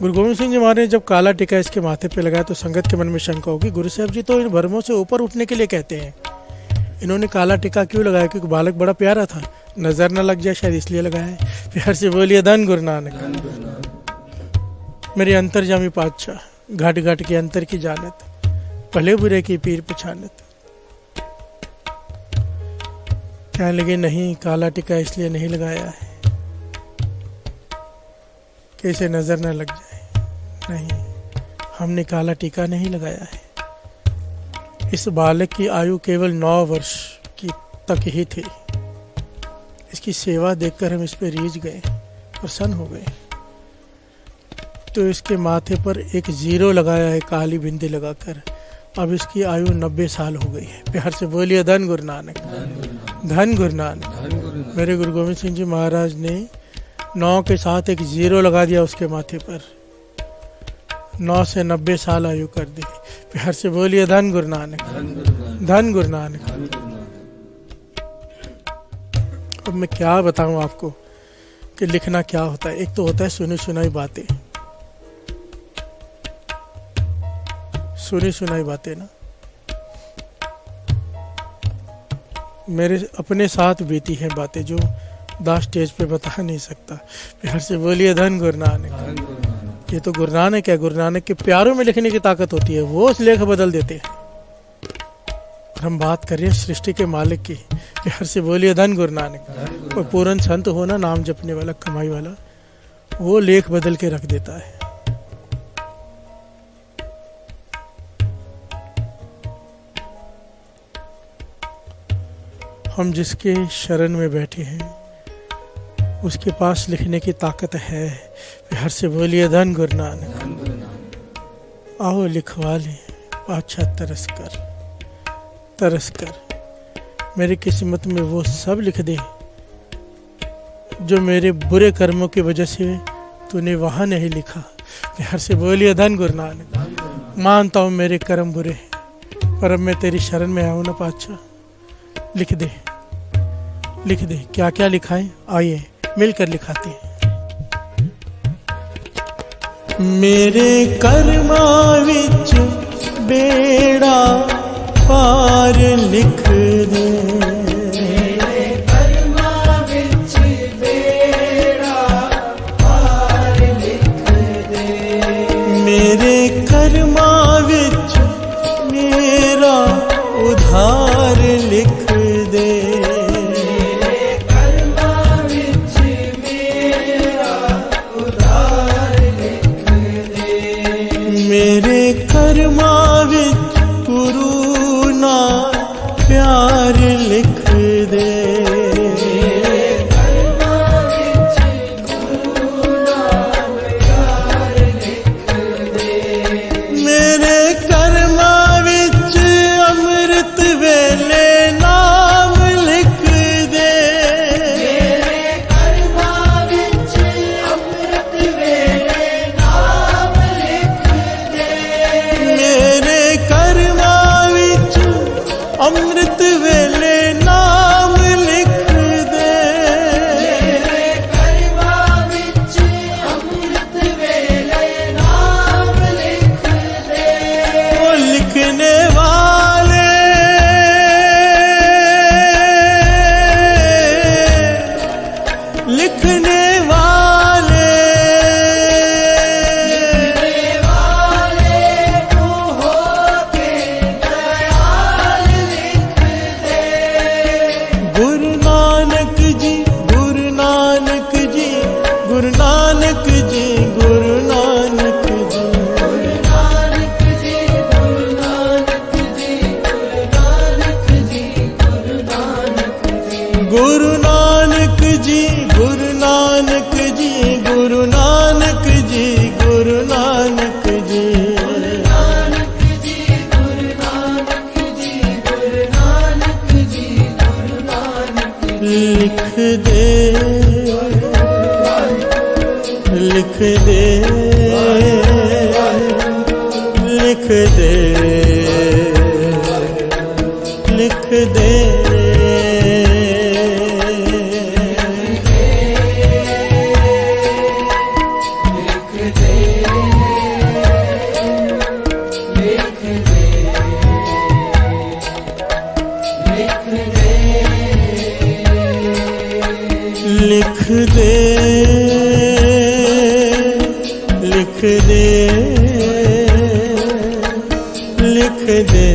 गुरु गोविंद सिंह जी महाराज ने जब काला टीका इसके माथे पे लगाया तो संगत के मन में शंका होगी, गुरु साहब जी तो इन भ्रमों से ऊपर उठने के लिए कहते हैं, इन्होंने काला टीका क्यों लगाया? क्योंकि बालक बड़ा प्यारा था, नजर न लग जाए शायद इसलिए लगाया है। प्यार से बोलिए धन गुरु नानक। मेरे अंतर्जामी पातशाह, घाट घाट के अंतर की जानत, भले बुरे की पीर पहचानत। कहने लगे नहीं, काला टीका इसलिए नहीं लगाया है कि इसे नजर न लग जाए। नहीं, हमने काला टीका नहीं लगाया है। इस बालक की आयु केवल 9 वर्ष की तक ही थी। इसकी सेवा देखकर हम इस पे रीझ गए, प्रसन्न हो गए। तो इसके माथे पर एक 0 लगाया है काली बिंदी लगाकर। अब इसकी आयु 90 साल हो गई है। प्यार से बोलिए धन गुरु नानक। धन गुरु नानक। मेरे गुरु गोविंद सिंह जी महाराज ने 9 के साथ एक 0 लगा दिया उसके माथे पर, 9 से 90 साल आयु कर दी। प्यार से बोलिए धन गुरु नानक, धन गुरु नानक। अब मैं क्या बताऊं आपको कि लिखना क्या होता है। एक तो होता है सुनी सुनाई बातें, सुनी सुनाई बातें ना मेरे अपने साथ बीती हैं बातें जो दास स्टेज पे बता नहीं सकता। प्यार से बोलिए धन गुरु नानक। ये तो गुरु नानक है, गुरु नानक के प्यारों में लिखने की ताकत होती है, वो उस लेख बदल देते हैं। और हम बात कर रहे हैं सृष्टि के मालिक की। प्यार से बोलिए धन गुरु नानक। कोई पूर्ण संत हो ना, नाम जपने वाला, कमाई वाला, वो लेख बदल के रख देता है। हम जिसके शरण में बैठे हैं उसके पास लिखने की ताकत है। प्यार से बोलिए धन गुरु नानक। आओ लिखवा ले पाछा तरस कर, तरस कर। मेरी किस्मत में वो सब लिख दे जो मेरे बुरे कर्मों की वजह से तूने वहां नहीं लिखा। प्यार से बोलिए धन गुरु नानक। मानता हूं मेरे कर्म बुरे हैं, पर अब मैं तेरी शरण में आऊं ना पातशाह, लिख दे, लिख दे। क्या क्या लिखा है, आइए मिलकर लिखाते हैं। मेरे कर्मा विच बेड़ा पार लिख दे, मेरे कर्मा विच बेड़ा पार लिख दे, मेरे कर्मा विच मेरा उधार लिख दे, मेरे कर्मा विच मेरा उधार लिख दे, मेरे कर्मा विच गुरु नाल प्यार लिख दे, मेरे कर्मा विच गुरु नाल प्यार लिख दे, मेरे कर्मा विच अमृत वेले नाम लिख दे, मेरे कर्मा विच अमृत वेले नाम लिख दे, मेरे कर्मा विच अमृत वेले नाम लिख दे, मेरे कर्मा विच अमृत वेले नाम लिख दे, वो लिखने वाले लिखने वाले लिखने वाले तू होके दयाल लिख दे, गुरु नानक जी, गुरु नानक जी, गुरु नानक जी, गुरु नानक जी, गुरु नानक जी, गुरु नानक जी, गुरु नानक जी, गुरु नानक जी, गुरु नानक जी, गुरु नानक जी, गुरु नानक जी, गुरु नानक जी, गुरु नानक जी, गुरु नानक जी, गुरु नानक जी, लिख दे, लिख दे, लिख दे, लिख दे, लिख दे, लिख दे, लिख दे,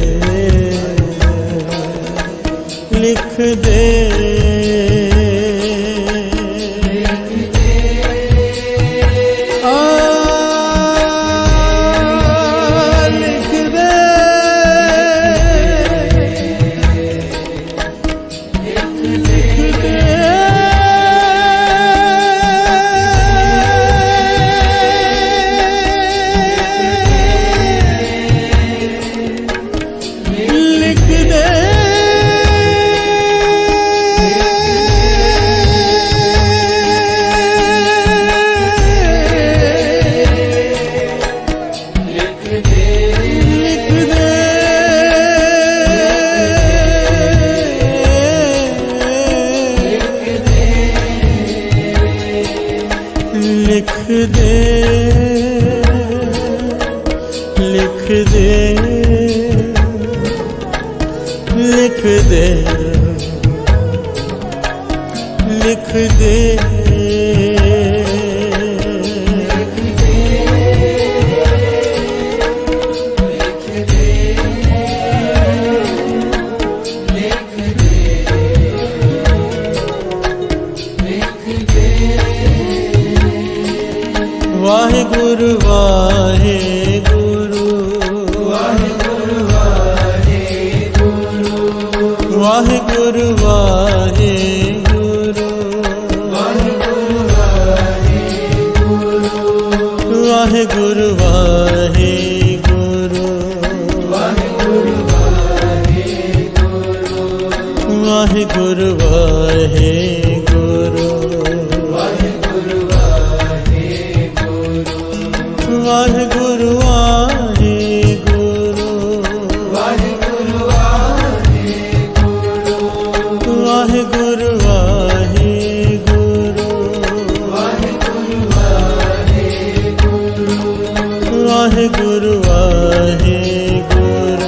लिख दे, आ, लिख दे, लिख दे, दे, लिख दे, लिख दे, लिख दे, वाहे गुरु वाहे गुरु, वाहे गुरु वाहे गुरु, वाहे गुरु वाहे गुरु, वाहे गुरु वाहे गुरु, वाहे गुरु वाहे गुरु, वाहे गुरु वाहे गुरु, वाहे गुरु वाहे गुरु, वाहे गुरु वाहे गुरु वाहे गुरु, वाहे गुरु वाहे गुरु, वाहे गुरु वाहे गुरु, वाहे गुरु वाहे गुरु, वाहे गुरु वाहे गुरु,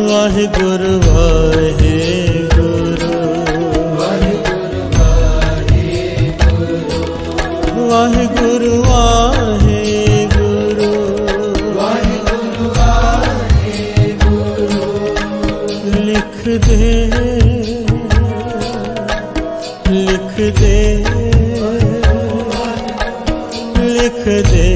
वाहे गुरु वाहे गुरु, वाहे गुरु वाहे गुरु, वाहे गुरु वाहे गुरु, वाहे गुरु वाहे गुरु, लिख दे, लिख दे, लिख दे,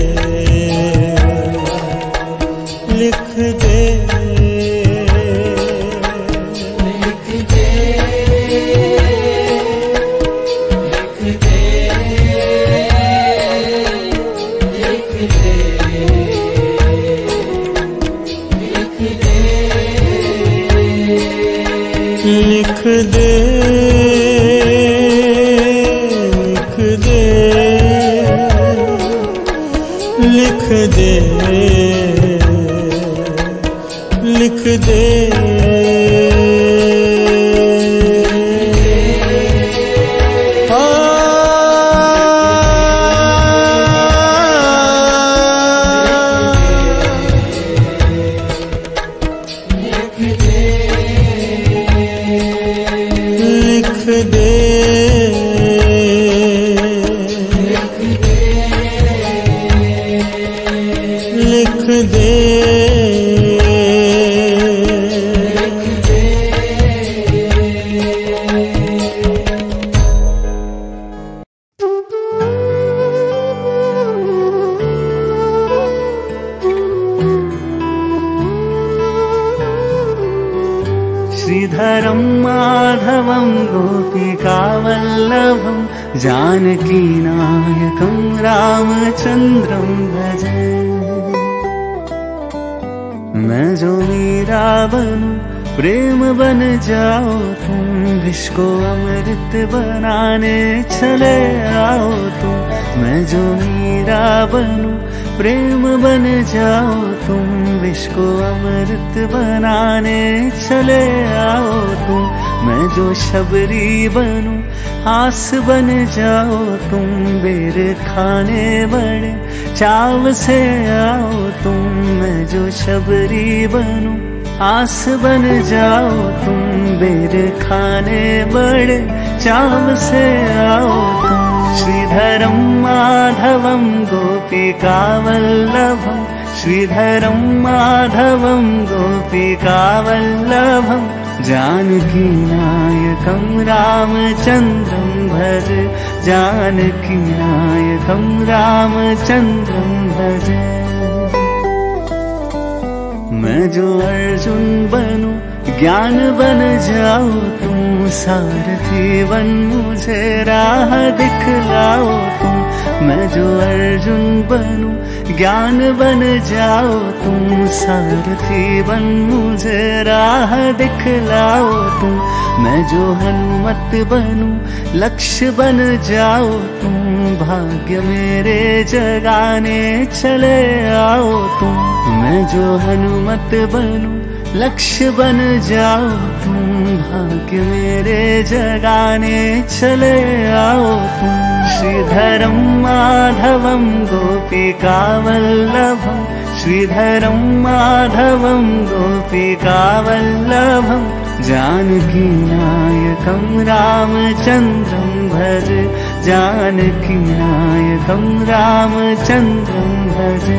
लिख दे, लिख दे, लिख दे, लिख दे, लिख दे, लिख दे, श्रीधरं माधवं गोपिकावल्लभं जानकीनायकं रामचन्द्रं भजे। मैं जो मीरा बनूं प्रेम बन जाओ तुम, विष को अमृत बनाने चले आओ तुम। मैं जो मीरा बनूं प्रेम बन जाओ तुम, विष को अमृत बनाने चले आओ तुम। मैं जो शबरी बनूं आस बन जाओ तुम, बेर खाने बड़े चाव से आओ तुम। मैं जो शबरी बनूं आस बन जाओ तुम, बेर खाने बड़े चाव से आओ तुम। श्रीधरं माधवं गोपिकावल्लभं, श्रीधरं माधवं गोपिकावल्लभं जानकीनायकं रामचन्द्रं भज। जानकीनायकं रामचन्द्रं भज। मैं जो अर्जुन बनूं ज्ञान बन जाओ तुम, सारथी बन मुझे राह दिखलाओ तुम। मैं जो अर्जुन बनूं ज्ञान बन जाओ तुम, सारथी बन मुझे राह दिखलाओ तुम। मैं जो हनुमत बनूं लक्ष्य बन जाओ तुम, भाग्य मेरे जगाने चले आओ तुम। मैं जो हनुमत बनूं लक्ष्य बन जाओ तुम, भाग्य मेरे जगाने चले आओ तुम। श्रीधरम माधवम गोपिका वल्लभम, श्रीधरम माधवम गोपिका वल्लभम, जानकी नायकम रामचंद्रम भज, जानकी नायकम रामचंद्रम भज।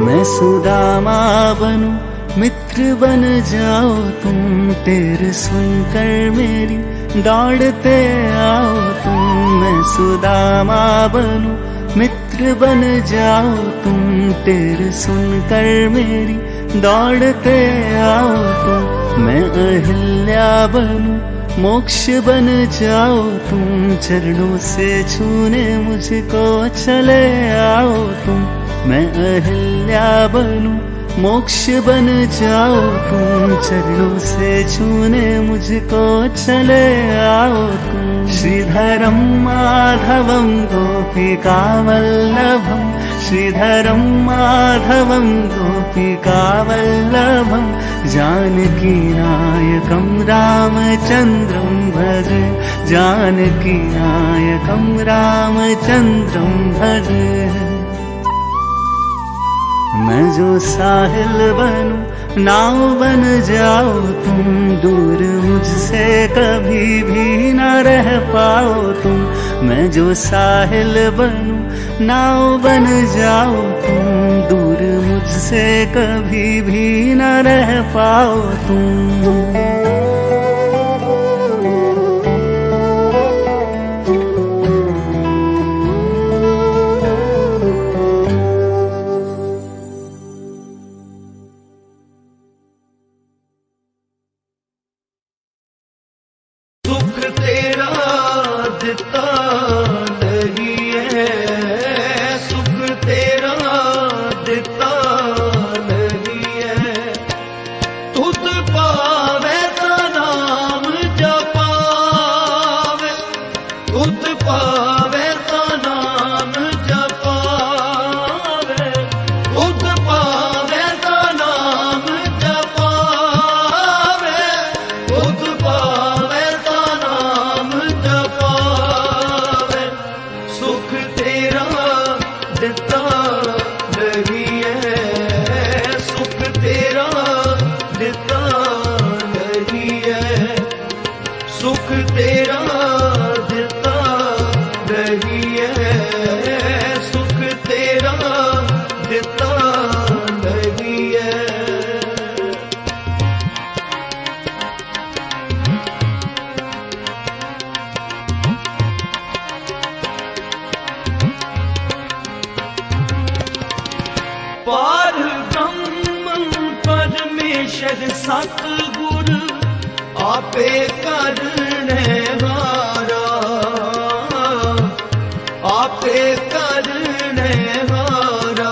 मैं सुदामा बनूं, मित्र बन जाओ तुम, तेरे सुनकर मेरी दौड़ते आओ तुम। मैं सुदामा बनूं, मित्र बन जाओ तुम, तेरे सुनकर मेरी दौड़ते आओ तुम। मैं अहिल्या बनूं, मोक्ष बन जाओ तुम, चरणों से छूने मुझको चले आओ तुम। मैं अहिल्या बनूं, मोक्ष बन जाओ तुम, चरणों से छूने मुझको चले आओ तुम। श्रीधरम माधवम गोपिका वल्लभम, श्रीधरम माधवम गोपिका वल्लभम, जानकी नायकम रामचंद्रम भज, जानकी नायकम रामचंद्रम भज। मैं जो साहिल बनूं, नाव बन जाओ तुम, दूर मुझसे कभी भी न रह पाओ तुम। मैं जो साहिल बनूं, नाव बन जाओ तुम, दूर मुझसे कभी भी न रह पाओ तुम। सतगुर आपे करने वारा, आपे करने वारा।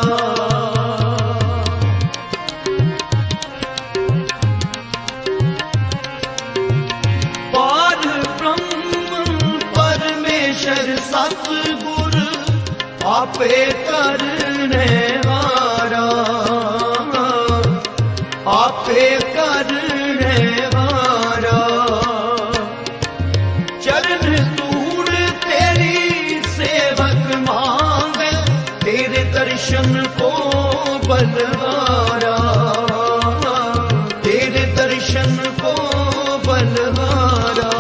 पार ब्रह्म परमेश्वर सतगुर आपे करने वारा, आपे करने वारा। चरण धूल तेरी सेवक मांगे, तेरे दर्शन को बलवारा, तेरे दर्शन को बलवारा,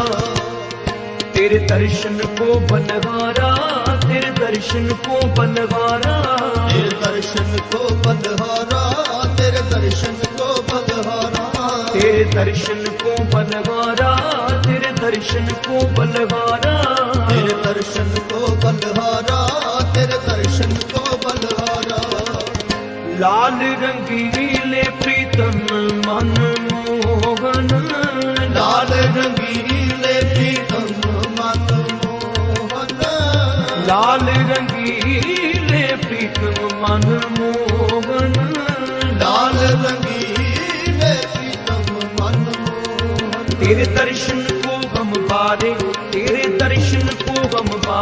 तेरे दर्शन को बलवारा, तेरे दर्शन को बलवारा, तेरे दर्शन को बलवारा, तेरे दर्शन को बलवारा, तेरे दर्शन को बलवारा, तेरे दर्शन को बलवारा, तेरे दर्शन को बलवारा, तेरे दर्शन को बलवारा। लाल रंगीले प्रीतम मन मोहन, लाल रंगीले प्रीतम मन मोहन, लाल रंगीले प्रीतम मन मोहन, लाल रंगीले प्रीतम मन मोहन। तेरे दर्शन को हम पारे, तेरे दर्शन को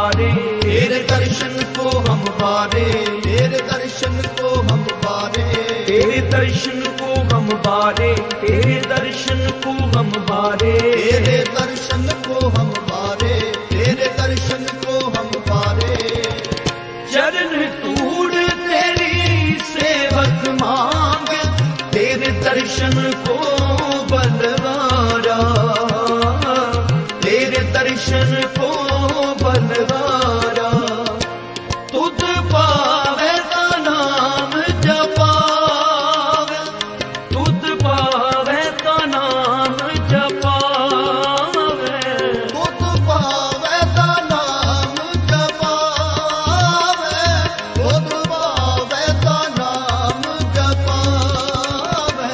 बारे, तेरे दर्शन को हम बारे, तेरे दर्शन को हम बारे, तेरे दर्शन को हम बारे, तेरे दर्शन को हम बारे, तेरे दर्शन को हम बारे, तेरे दर्शन को हम बारे। चरण तूड़ तेरी सेवक मांग, तेरे दर्शन को बलवारा, तेरे दर्शन को बलवारा। तुझ पावे ता नाम जपावे, तुझ पावे ता नाम जपावे, तुझ पावे ता नाम जपावे, तुझ पावे ता नाम जपावे,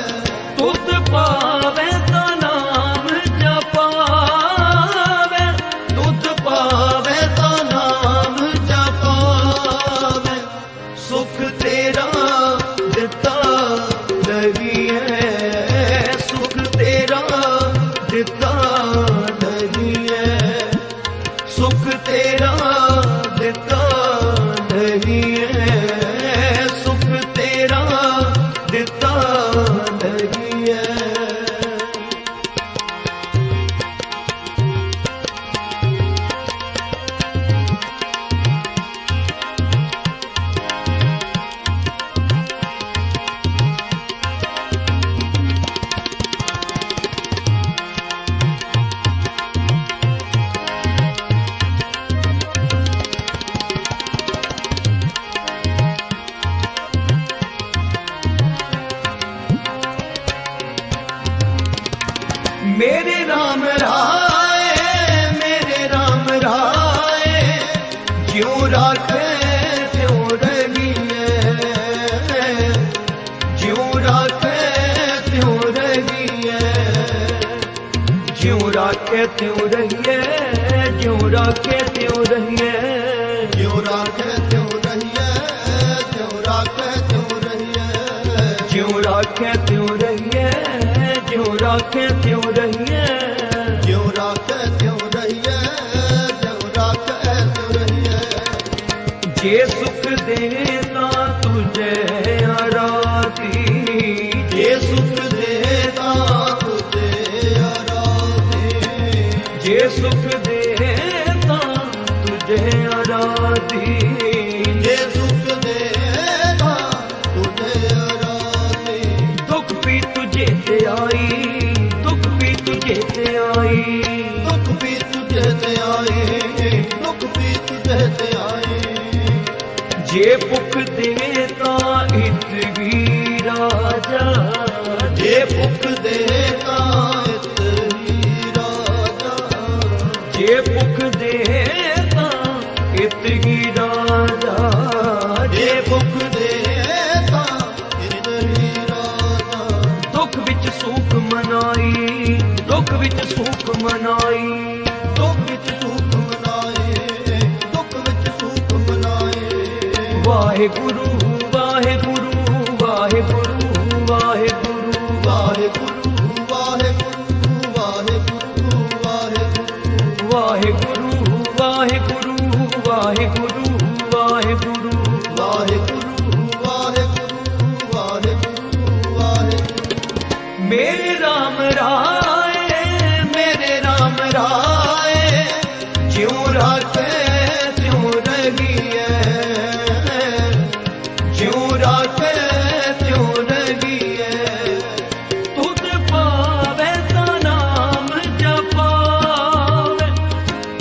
तुझ पावे ता नाम जपावे, तुझ पावे ता नाम जपावे। सुख तेरा दिता नहीं है, सुख तेरा दिता नहीं है, सुख तेरा दिता नहीं है, सुख तेरा दिता नहीं है। मेरे राम राय, मेरे राम राय, ज्यों राखे त्यों रहिए, ज्यों राखे त्यों रहिए, ज्यों राखे त्यों रहिए, ज्यों राखे त्यों रहिए, ज्यों राखे त्यों रहिए, ज्यों राखे त्यों रहिए, ज्यों राखे त्यों रहिए, ज्यों राखे त्यों रहिए, ज्यों राखे त्यों रहिए, ज्यों राखे त्यों रहिए। जे सुख देता तुझे आराधी, जे सुख देता तुझे आराधी, जे सुख देता तुझे आराधी, जे सुख देता तुझे आराधी। दुख भी तुझे ते आई, दुख भी तुझे ते आई, दुख भी तुझे ते आई, दुख भी तुझे ते आई। जे भुख देता इत ही राजा, जे भुख देता इत ही राजा, जे भुख देता इत ही राजा, जे भुख देता इत ही राजा। दुख विच सुख मनाई, दुख विच सुख मनाई, दुख विच सुख मनाए, दुख विच सुख मनाए। वाहेगुरु वाहेगुरु वाहेगुरु वाहेगुरु वाहेगुरु वाहेगुरु वाहेगुरु वाहेगुरु वाहेगुरु वाहेगुरु वाहेगुरु वाहेगुरु वाहेगुरु वाहेगुरु वाहेगुरु वाहेगुरु। मेरे राम राय, मेरे राम राय, ज्यों राखे त्यों रहिए, ज्यों राखे त्यों रहिए। तुझ पावे ता नाम जपावे,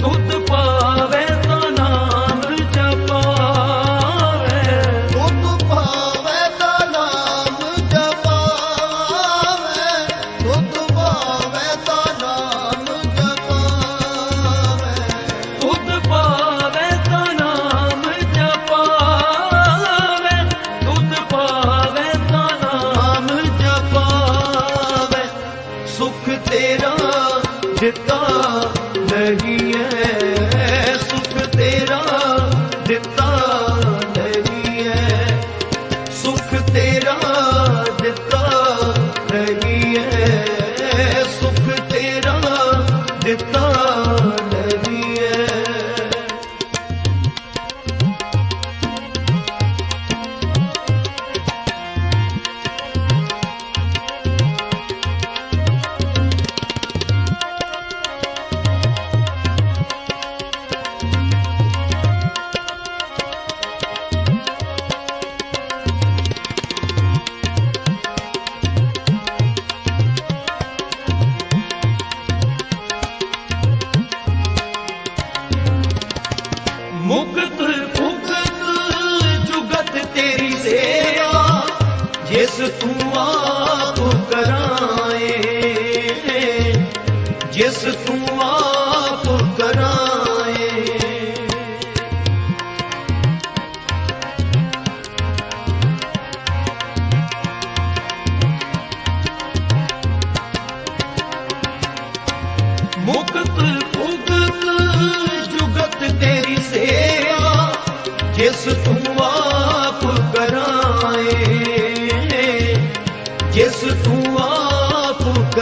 तुझ पावे ता नाम जपावे, तुझ पावे ता नाम जपावे, तुझ पावे ता नाम जपावे, तुझ पावे ता नाम जपावे, तुझ पावे ता नाम जपावे। सुख तेरा दिता नहीं है, सुख तेरा दिता नहीं है, सुख तेरा दिता नहीं है, सुख तेरा दिता नहीं है।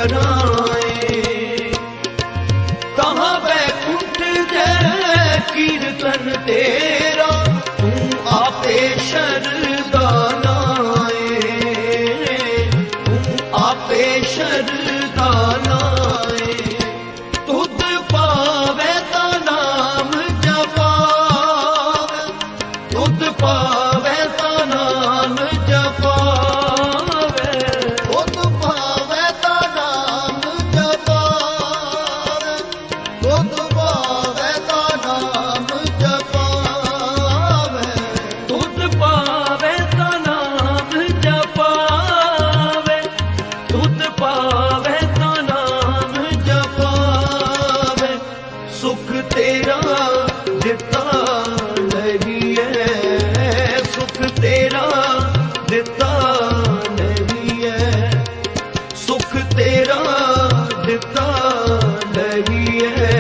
कराए। कहाँ बैकुंठ जय कीर्तन तेरा, तू आपे शरदानाए, तू आपे शरदानाए। तुद पावे ता नाम जपावे, तुद पावे ता नाम जपावे, तुद पावे ता नाम जपावे, तुद पावे ता नाम जपावे, तुद पावे ता नाम जपावे, तुद पावे ता नाम जपावे। सुख तेरा दिता नहीं है, सुख तेरा दिता नहीं है, सुख तेरा दिता नहीं है,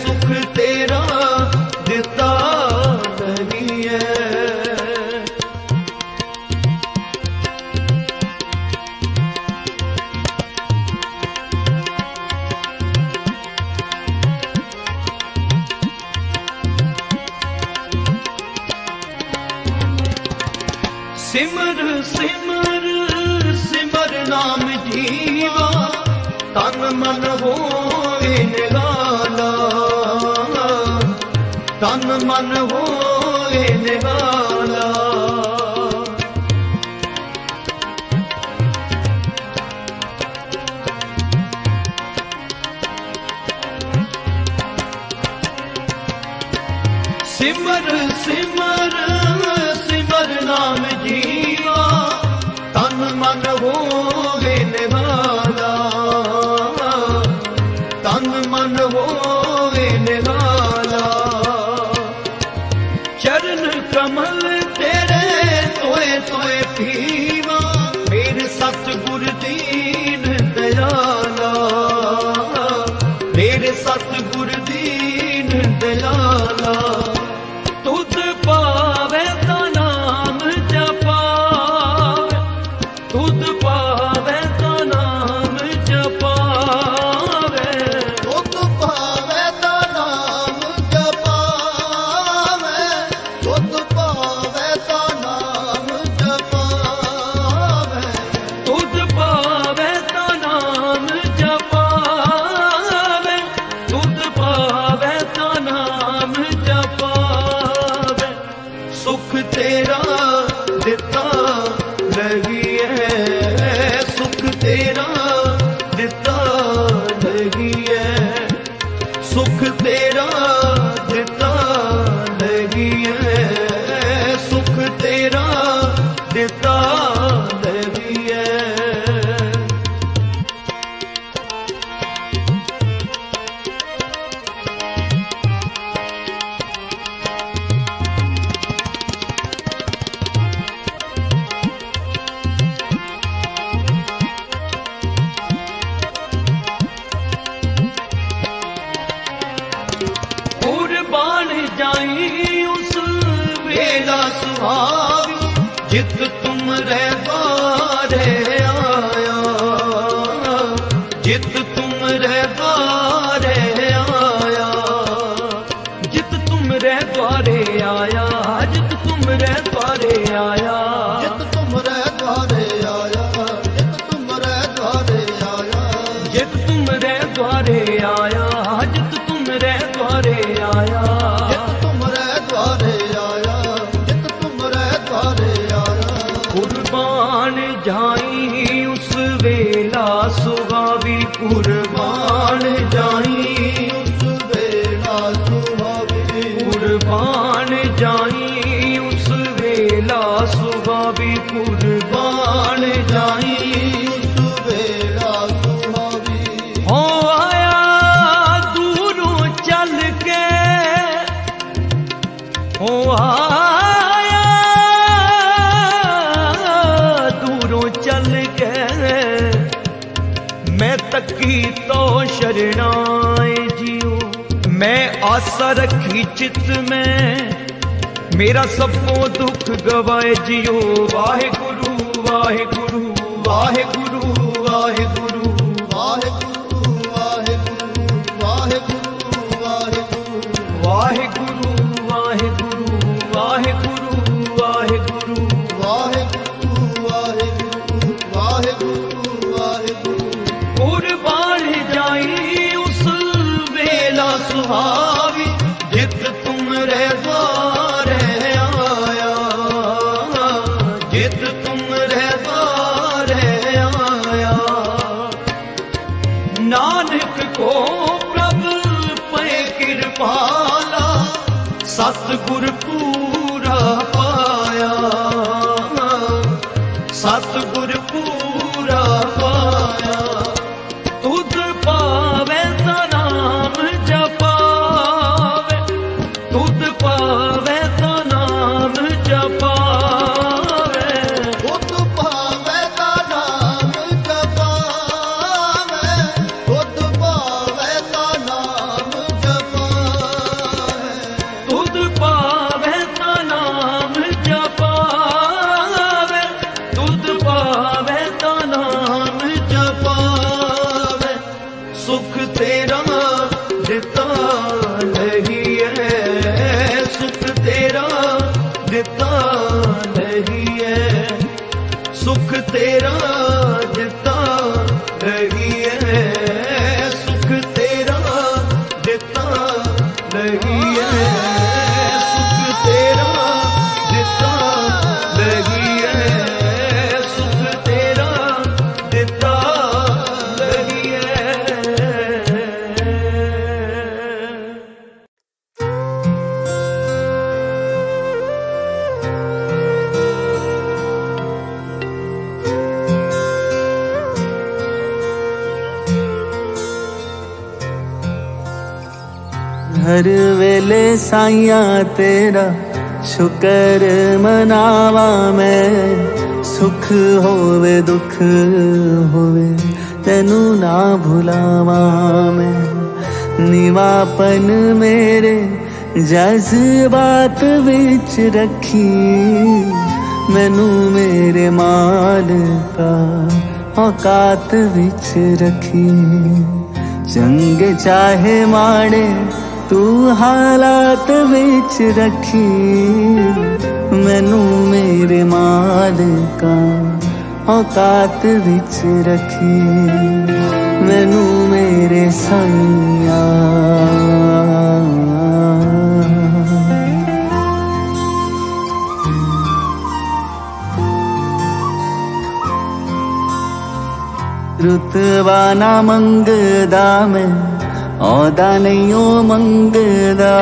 सुख तेरा दिता नहीं है। सिमर सिमर सिमर नाम जीवा, तन मन होए निराला, तन मन होए निराला। सिमर सिमर सिमर नाम जीवा, तन मन होए निराला, तन मन होए निराला। चरण कमल तेरे तोए तोए पीवा, मेरे सतगुर दीन दयाला, मेरे सतगुर दीन दयाला। तुद पावे ता नाम जपावे, तुद पावे ता नाम जपावे, तुद पावे ता नाम जपावे, तुद पावे ता नाम जपावे, तुद पावे ता नाम जपावे, तुद पावे ता नाम जपावे। सुख तेरा दिता नहीं है, सुख तेरा दिता नहीं है, सुख तेरा दिता नहीं है, सुख तेरा दिता नहीं है। कुर्बान जाई उस वेला सुहावी, जित तुम रे द्वारे आया, जित तुम रे द्वारे आया, जित तुम रे द्वारे आया, जित तुम रे द्वारे आया, जित तुम रे द्वारे आया, जित तुम रे द्वारे आया, जित तुम रे द्वारे आया, जित तुम रे द्वारे आया, जित तुम रे द्वारे आया, जित तुम रे द्वारे आया। कुर्बान जाई उस वेला सुहावी, कुर्बान जाई उस वेला सुहावी, कुर्बान जाई उस वेला सुहावी, कुर्बान जाई उस वेला सुहावी। हो आया दूरों चल के, हो आया दूरों चल के, मैं तकी तो शरणाए जियो, मैं आशा रखी चित में, मेरा सबको दुख गवाए जियो। वाहे गुरु वाहे गुरु वाहे गुरु वाहे गुरु वाहेगुरु वाहेगुरु वाहेगुरु वाहेगुरु वाहेगुरु वाहेगुरु वाहेगुरु वाहेगुरु कुर्बान जाई उस वेला सुहावी जित तुम रे द्वारे आया, जित तुम रे द्वारे आया। नानक को प्रभु पे कृपाला सतगुर पूरा पाया, सतगुर पूरा पाया। तुझ पावे ता नाम जपावे, तुझ पावे ता नाम जपावे, खुद पावे ता नाम जपावे, खुद पावे ता नाम जपावे, तुझ पावे ता नाम जपावे, तुझ पावे ता नाम जपावे। सुख तेरा दिता नहीं है, सुख तेरा दिता नहीं है, सुख तेरा दिता नहीं है, सुख तेरा दिता नहीं है, सुख तेरा दिता नहीं है, सुख तेरा दिता नहीं है। हर वेले साइया तेरा शुक्र मनावा मैं, सुख होवे दुख होवे तेनू ना भुलावा मैं। निवापन मेरे जज्बात विच रखी, मैनू मेरे मालिका औकात विच रखी। चंगे चाहे माड़े तू हालात विच रखी, मैनू मेरे मालिका औकात विच रखी। मैनू मेरे साइया रुतबा ना मंगदा मैं, औदा नहीं ओ मंगदा।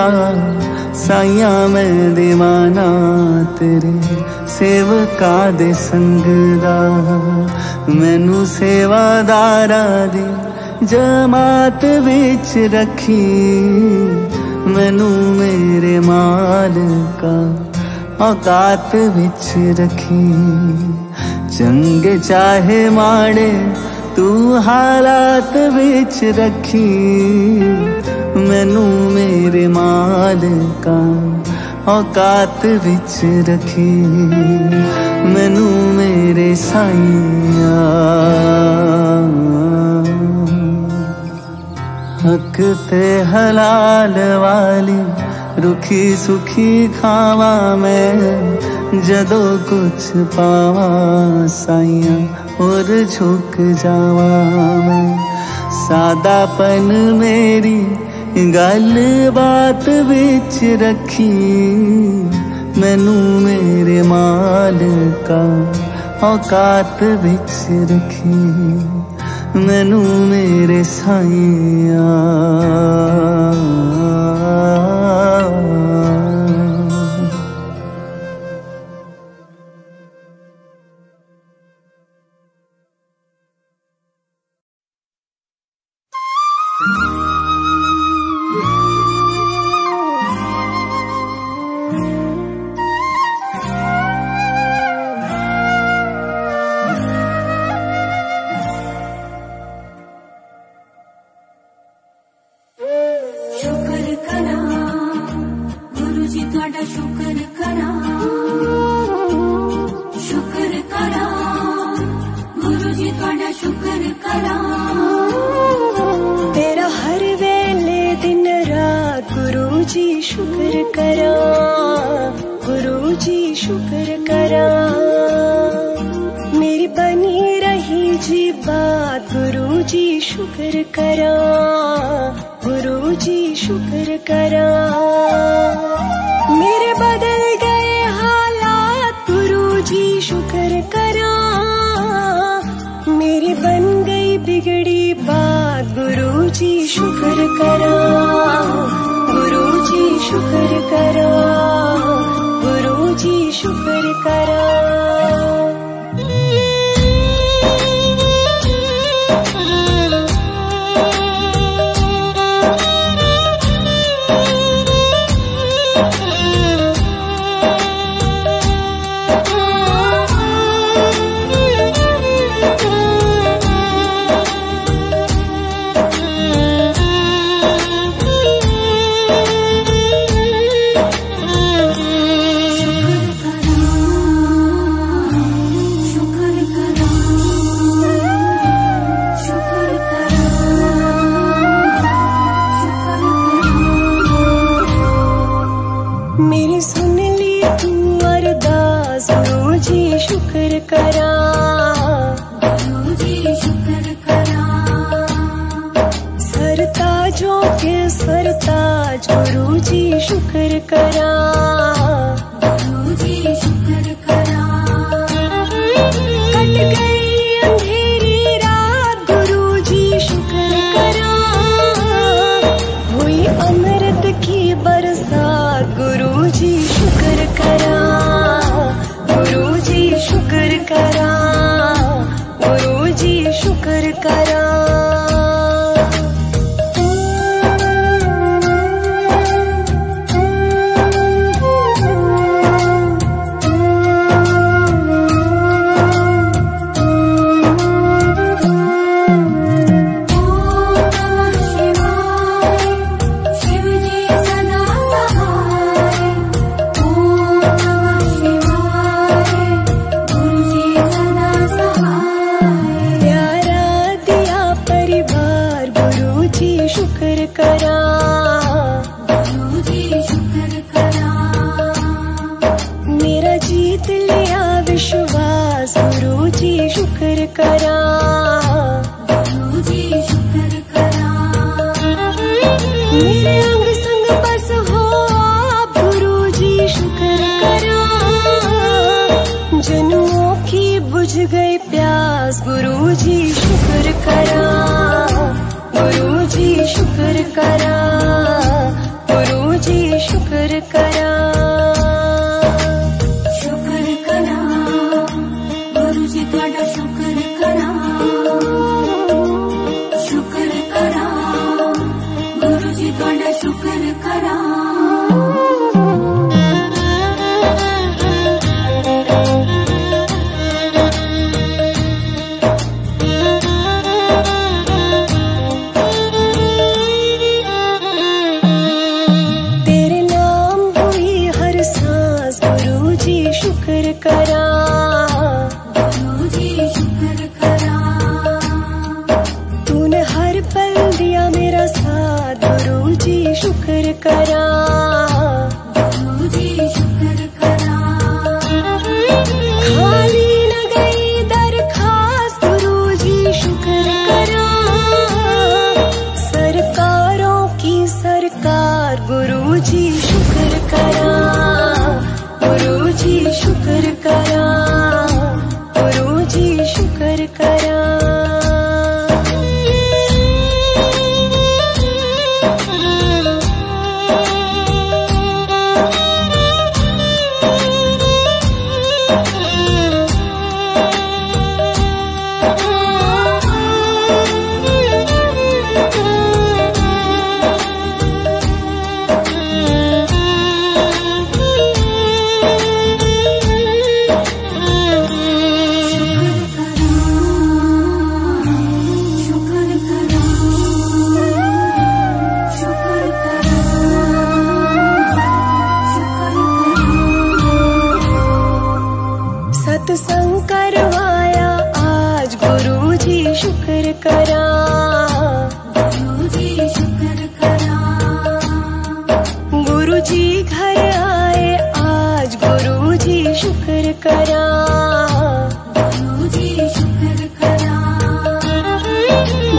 साइया मैं दीवाना तेरे सेवका दे संग दा। मैनू सेवादारा दी जमात विच रखी, मैनू मेरे मालिका औकात विच रखी। चंगे चाहे माड़े तू हालात विच रखी, मैनू मेरे मालिका औकात विच रखी। मैनू मेरे साइया हक ते हलाल वाली रुखी सुखी खावा मैं, जदों कुछ पावा साइया और झुक जावा मैं। सादापन मेरी गल बात विच रखी, मैनू मेरे मालिका औकात विच रखी। मैनू मेरे साइया जी शुक्र करा, गुरु जी शुक्र करा। मेरी बनी रही जी बात, गुरु जी शुक्र करा, गुरु जी शुक्र करा। मेरे बदल गए हालात, गुरु जी शुक्र करा। मेरी बन गई बिगड़ी बात, गुरु जी शुक्र करा, गुरु जी शुक्र करा, गुरु जी शुक्र करा। मेरी सुन ली तू अरदास, गुरु जी शुक्र करा, गुरु जी शुक्र करा। सरताजों के सरताज, गुरु जी शुक्र करा, गुरु जी शुक्र करा। कट गई अंधेरी रात, गुरु जी शुक्र करा। हुई अमृत की बरसात, गुरु जी शुक्र करा, गुरु जी शुक्र करा, गुरु जी शुक्र करा। शुक्र करा, गुरु जी शुक्र करा। मेरा जीत लिया विश्वास, गुरु जी शुक्र करा, गुरु जी शुक्र करा। मेरे अंग संग बस हो आप, गुरु जी शुक्र करा। जन्मों की बुझ गई प्यास, गुरु जी शुक्र करा, गुरु जी शुक्र करा, गुरु जी शुक्र करा। शुक्र करा, गुरु जी तुहाडा शुक्र करा। शुक्र करा, गुरु जी तुहाडा शुक्र करा। शुक्र करा, गुरु जी शुक्र करा। तूने हर पल दिया मेरा साथ, गुरु जी शुक्र करा, गुरु जी शुक्र करा। खाली न गई दरखास्त, गुरु जी शुक्र करा। सरकारों की सरकार, गुरु जी शुक्र करा, गुरु जी शुक्र करा, गुरु जी शुक्र करा। सत्संग करवाया आज, गुरु जी शुक्र करा, गुरु जी शुक्र करा। शुक्र करा, गुरुजी शुक्र करा।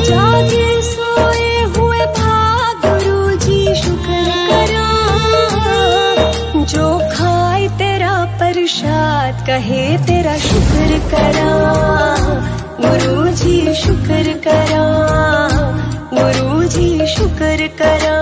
जागे सोए हुए भाग गुरुजी शुक्र करा, जो खाए तेरा प्रसाद कहे तेरा शुक्र करा, गुरुजी शुक्र करा, गुरुजी शुक्र करा।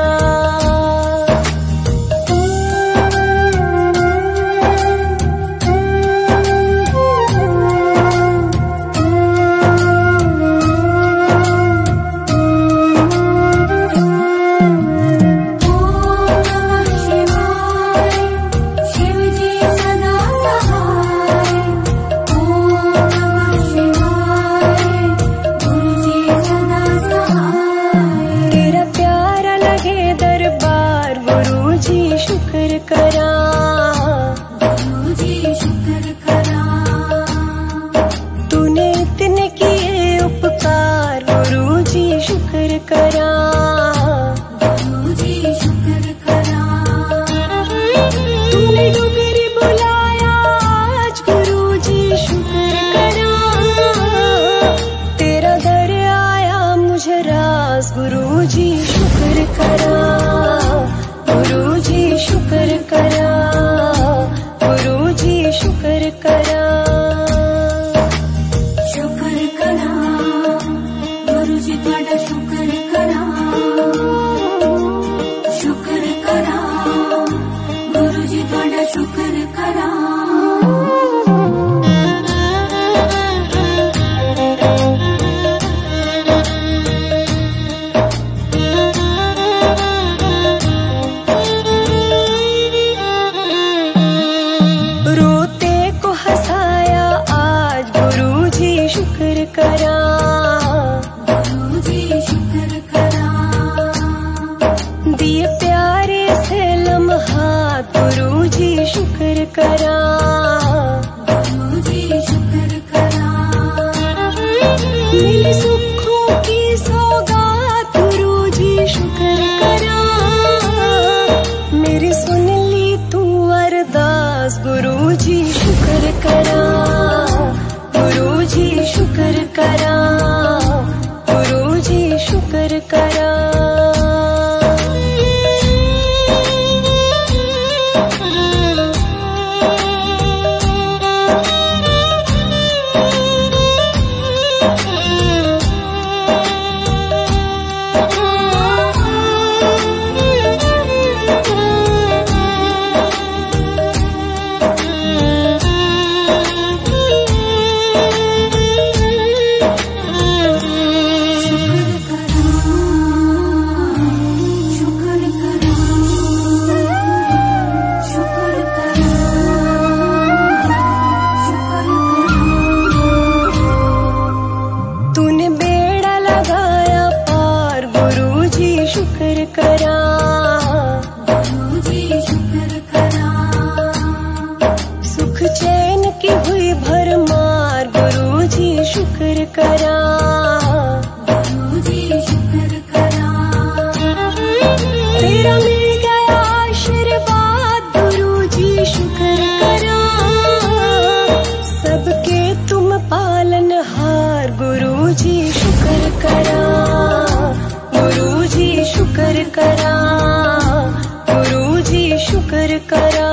शुक्र करा, गुरुजी शुक्र करा। तूने इतने किए उपकार गुरुजी शुक्र करा, गुरुजी शुक्र करा। तूने डुगरी बुलाया आज गुरुजी शुक्र करा, तेरा दर आया मुझे रास गुरुजी शुक्र करा, गुरुजी शुक्र करा, गुरुजी शुक्र करा। शुक्र करा गुरुजी तुहाडा शुक्र करा, शुक्र करा गुरुजी तुहाडा शुक्र करा। शुक्र करा, गुरुजी शुक्र करा। दिए प्यारे से लम्हात गुरुजी शुक्र करा, गुरुजी शुक्र करा। मिली सुखों की सौगात गुरुजी शुक्र करा, मेरी सुन ली तू अरदास गुरुजी शुक्र करा, गुरुजी शुक्र करा, गुरुजी शुक्र करा। शुक्र करा, गुरुजी शुक्र करा। सुख चैन की हुई भरमार गुरुजी शुक्र करा, गुरुजी शुक्र करा। तेरा मिल गया आशीर्वाद गुरुजी शुक्र करा, सबके तुम पालनहार गुरुजी शुक्र करा, गुरुजी शुक्र करा, गुरुजी शुक्र करा।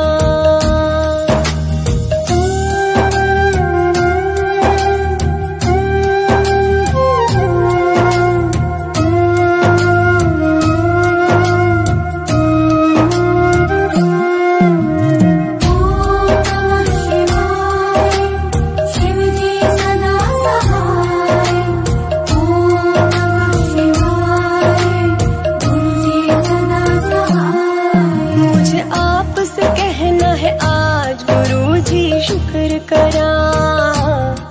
शुक्र करा,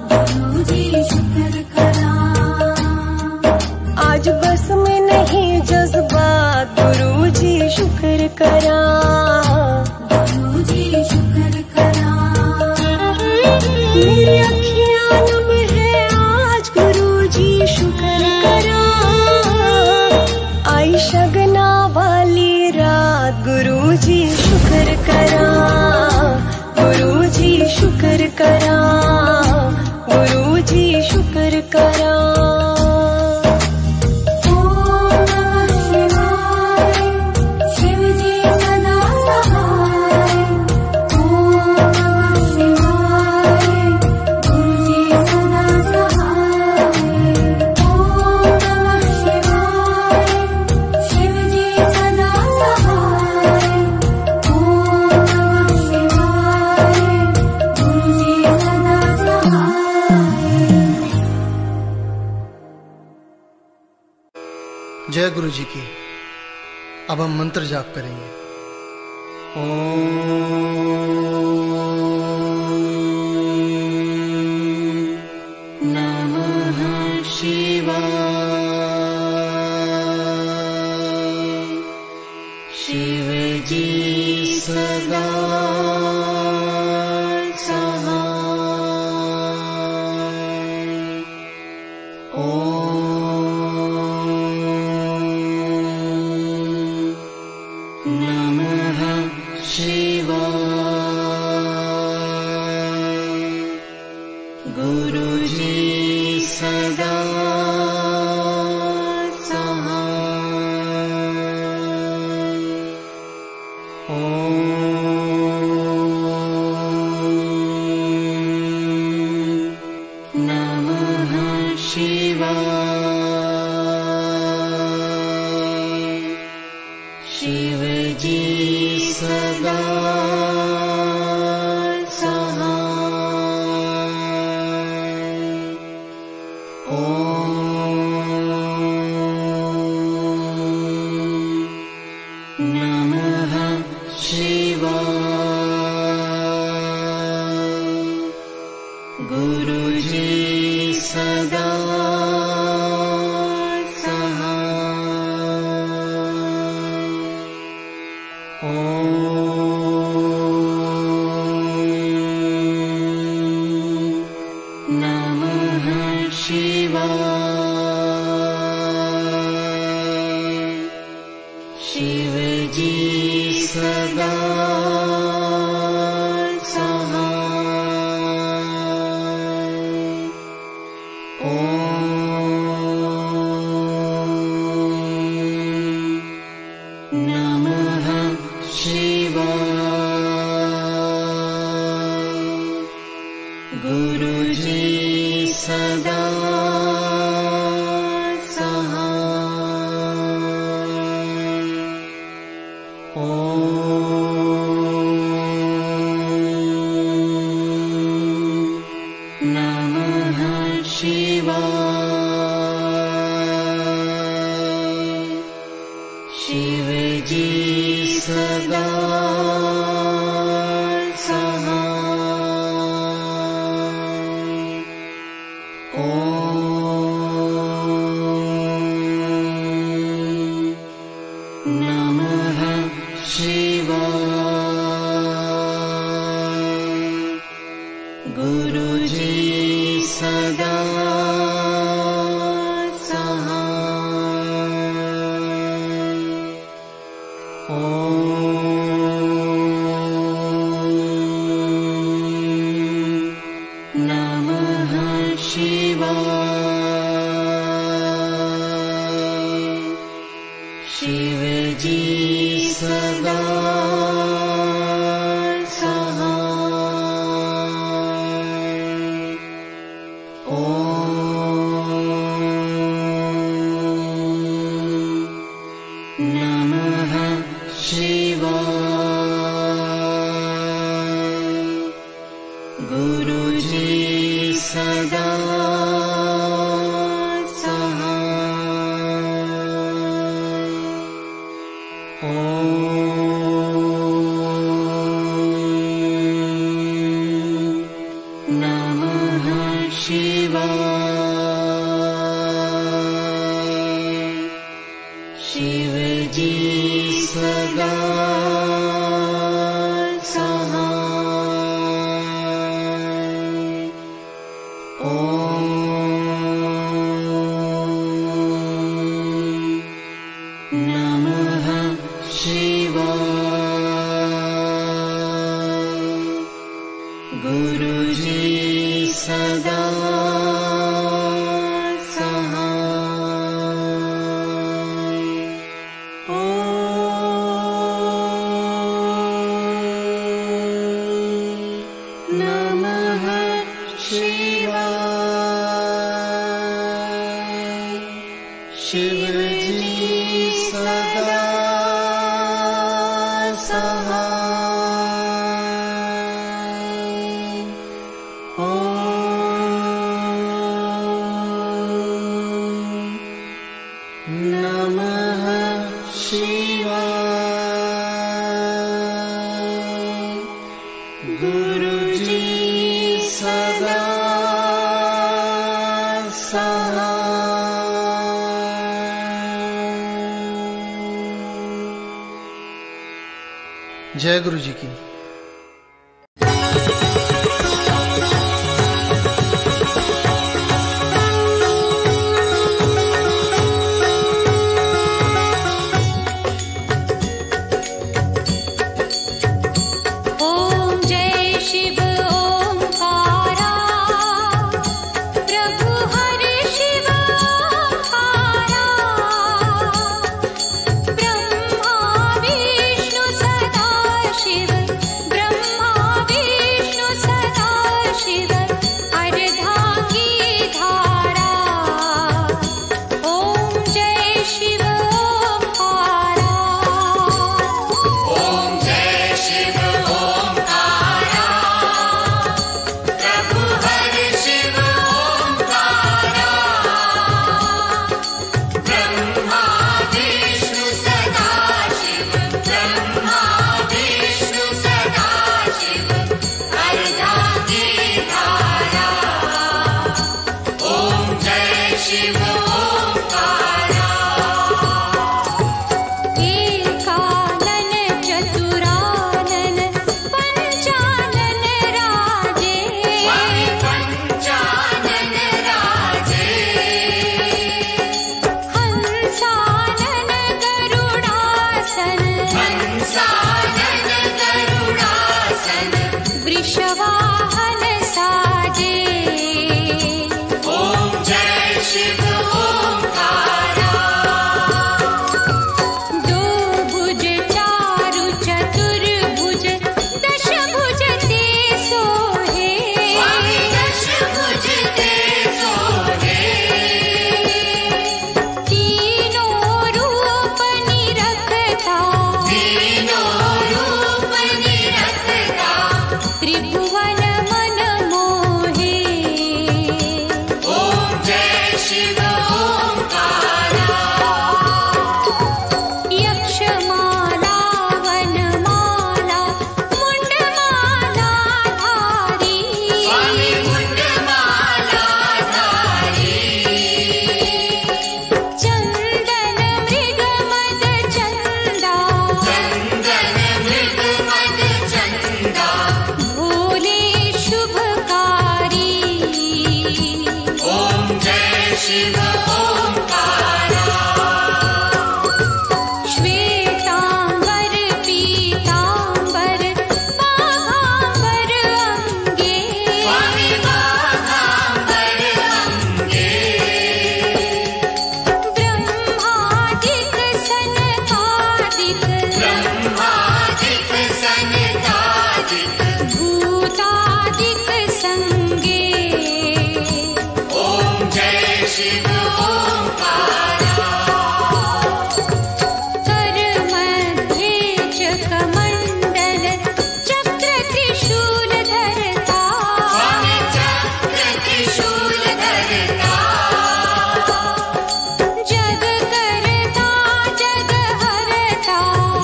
गुरुजी शुक्र करा। आज बस में नहीं जज्बात गुरुजी शुक्र करा, गुरुजी शुक्र करा। मेरी अखियां नम है आज गुरुजी शुक्र करा, आई शगना वाली रात गुरुजी शुक्र करा, गुरुजी शुक्र गुरु जी की। अब हम मंत्र जाप करेंगे। नमः शिवाय। शिव जी सदा Oh जय गुरु जी की।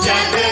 जग